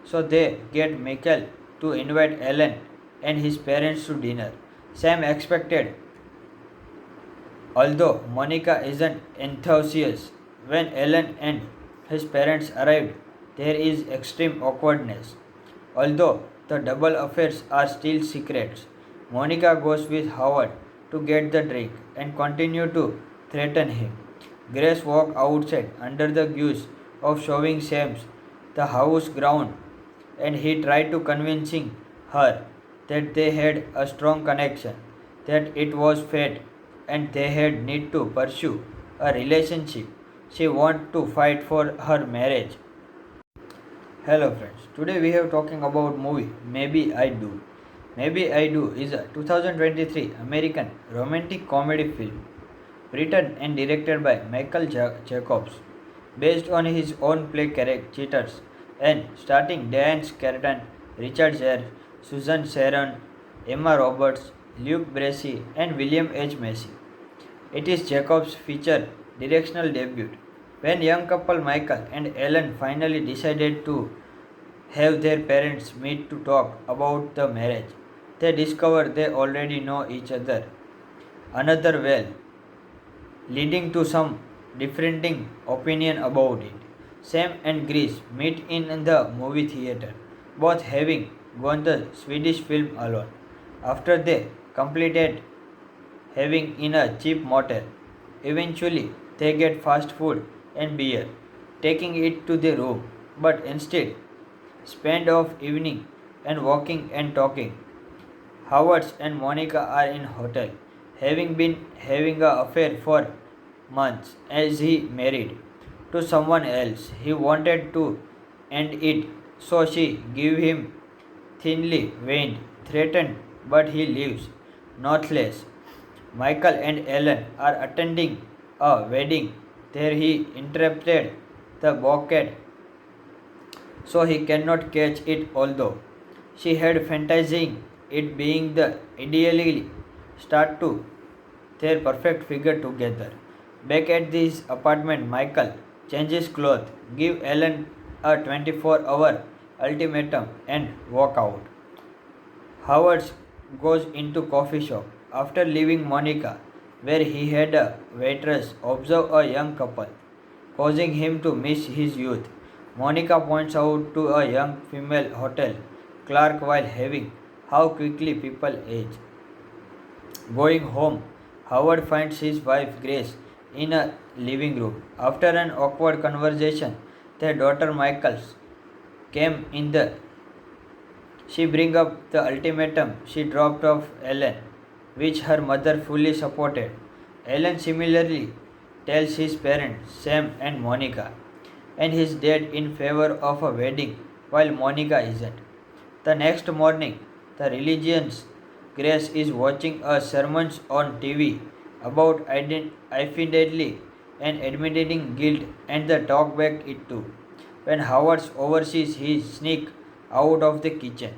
So they get Michael to invite Ellen and his parents to dinner. Sam expected, although Monica isn't enthusiastic. When Ellen and his parents arrived, there is extreme awkwardness. Although the double affairs are still secrets, Monica goes with Howard to get the drink and continue to threaten him. Grace walks outside under the guise of showing Sam's the house ground, and he tried to convincing her that they had a strong connection, that it was fate and they had need to pursue a relationship. She want to fight for her marriage. Hello friends, today we have talking about movie Maybe I Do. Maybe I Do is a 2023 American romantic comedy film written and directed by Michael Jacobs, based on his own play Cheaters, and starring Diane Carton, Richard Gere, Susan Sharon, Emma Roberts, Luke Bracey, and William H. Macy. It is Jacobs' feature directional debut. When young couple Michael and Ellen finally decided to have their parents meet to talk about the marriage, they discover they already know each other another well, leading to some differing opinion about it. Sam and Grace meet in the movie theater, both having gone the Swedish film alone. After they completed having in a cheap motel, eventually they get fast food and beer, taking it to the room, but instead spend of evening and walking and talking. Howard and Monica are in hotel, having been having an affair for months as he married to someone else. He wanted to end it, so she gave him thinly veined, threatened, but he leaves, nonetheless. Michael and Ellen are attending a wedding. There he interrupted the bouquet so he cannot catch it, although she had fantasizing it being the ideally start to their perfect figure together. Back at his apartment, Michael changes clothes, give Ellen a 24-hour ultimatum and walk out. Howard goes into coffee shop after leaving Monica, where he had a waitress observe a young couple, causing him to miss his youth. Monica points out to a young female hotel clerk while having how quickly people age. Going home, Howard finds his wife Grace in a living room. After an awkward conversation, their daughter Michaels came in the she brings up the ultimatum she dropped off Ellen, which her mother fully supported. Ellen similarly tells his parents, Sam and Monica, and his dad in favor of a wedding, while Monica isn't. The next morning, the religion's Grace is watching a sermon on TV about infidelity and admitting guilt and the talk back it too. When Howard oversees his sneak out of the kitchen.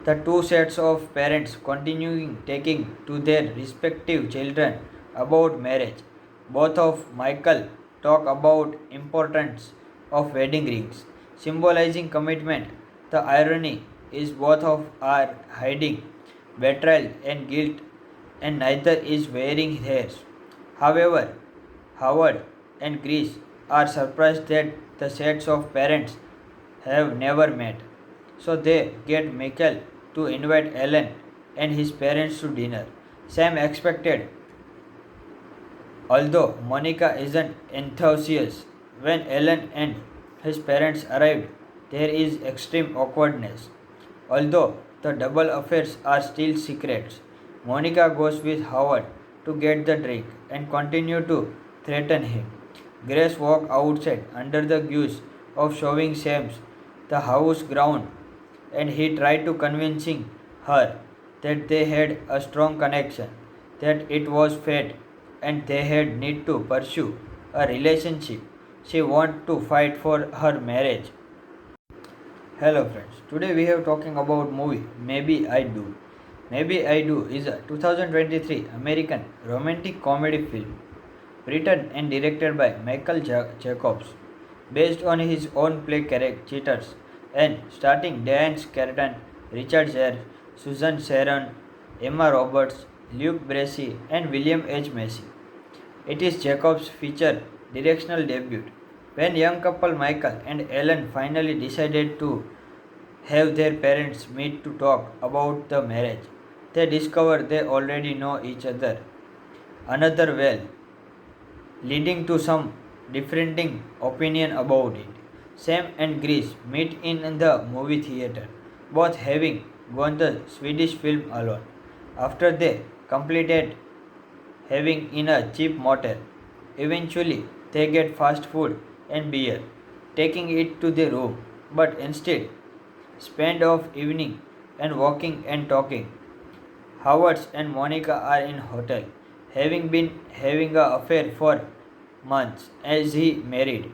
The two sets of parents continuing taking to their respective children about marriage. Both of Michael talk about importance of wedding rings, symbolizing commitment. The irony is both of are hiding betrayal and guilt, and neither is wearing theirs. However, Howard and Grace are surprised that the sets of parents have never met. So they get Michael to invite Alan and his parents to dinner. Sam expected, although Monica isn't enthusiastic. When Alan and his parents arrived, there is extreme awkwardness. Although the double affairs are still secrets, Monica goes with Howard to get the drink and continue to threaten him. Grace walks outside under the guise of showing Sam's the house ground, and he tried to convincing her that they had a strong connection, that it was fate, and they had need to pursue a relationship. She want to fight for her marriage. Hello friends, today we have talking about movie Maybe I Do. Maybe I Do is a 2023 American romantic comedy film written and directed by Michael Jacobs, based on his own play Cheaters, and starring Diane Carton, Richard Gere, Susan Sharon, Emma Roberts, Luke Bracey, and William H. Macy. It is Jacobs' feature directional debut. When young couple Michael and Ellen finally decided to have their parents meet to talk about the marriage, they discover they already know each another well, leading to some differing opinion about it. Sam and Grace meet in the movie theater, both having gone the Swedish film alone. After they completed having in a cheap motel, eventually they get fast food and beer, taking it to the room, but instead spend off evening and walking and talking. Howard and Monica are in hotel, having been having an affair for months as he married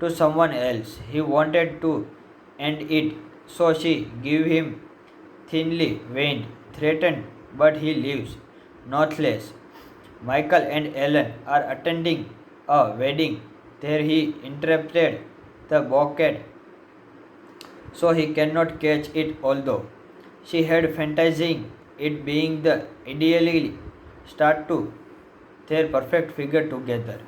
to someone else. He wanted to end it, so she gave him thinly veined, threatened, but he leaves, nonetheless. Michael and Ellen are attending a wedding. There he interrupted the bouquet, so he cannot catch it, although she had fantasizing it being the ideally start to their perfect figure together.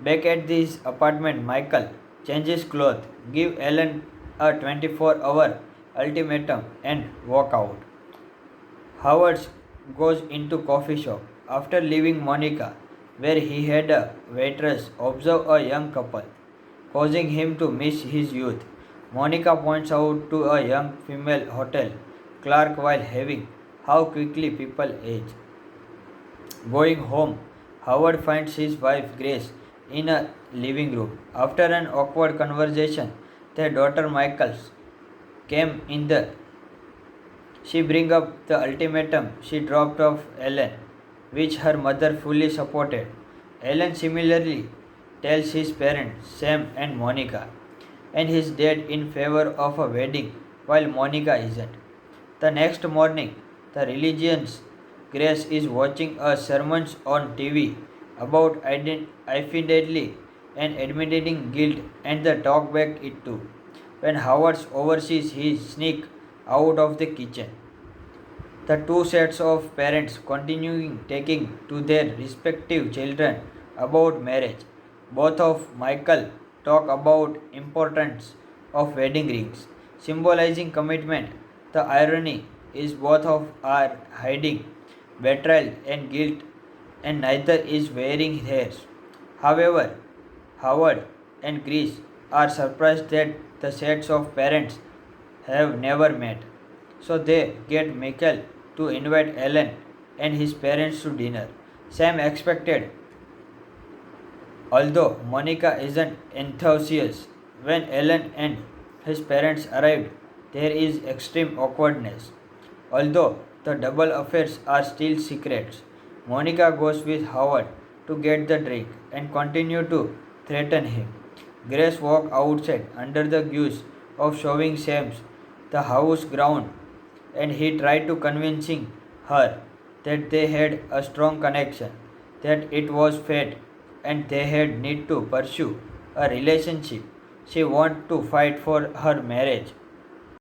Back at his apartment, Michael changes clothes, give Ellen a 24-hour ultimatum and walk out. Howard goes into coffee shop after leaving Monica, where he had a waitress observe a young couple, causing him to miss his youth. Monica points out to a young female hotel clerk while having how quickly people age. Going home, Howard finds his wife Grace in a living room. After an awkward conversation, their daughter Michaels came in the she brings up the ultimatum she dropped off Ellen, which her mother fully supported. Ellen similarly tells his parents, Sam and Monica, and his dad in favor of a wedding while Monica isn't. The next morning, the religious Grace is watching a sermon on TV about infidelity and admitting guilt and the talk back it too. When Howard oversees his sneak out of the kitchen, the two sets of parents continuing taking to their respective children about marriage. Both of Michael talk about importance of wedding rings, symbolizing commitment. The irony is both of are hiding betrayal and guilt, and neither is wearing theirs. However, Howard and Grace are surprised that the sets of parents have never met. So they get Michael to invite Alan and his parents to dinner. Sam expected, although Monica isn't enthusiastic. When Alan and his parents arrived, there is extreme awkwardness. Although the double affairs are still secrets, Monica goes with Howard to get the drink and continue to threaten him. Grace walks outside under the guise of showing Sam's the house ground, and he tried to convincing her that they had a strong connection, that it was fate, and they had need to pursue a relationship. She wanted to fight for her marriage,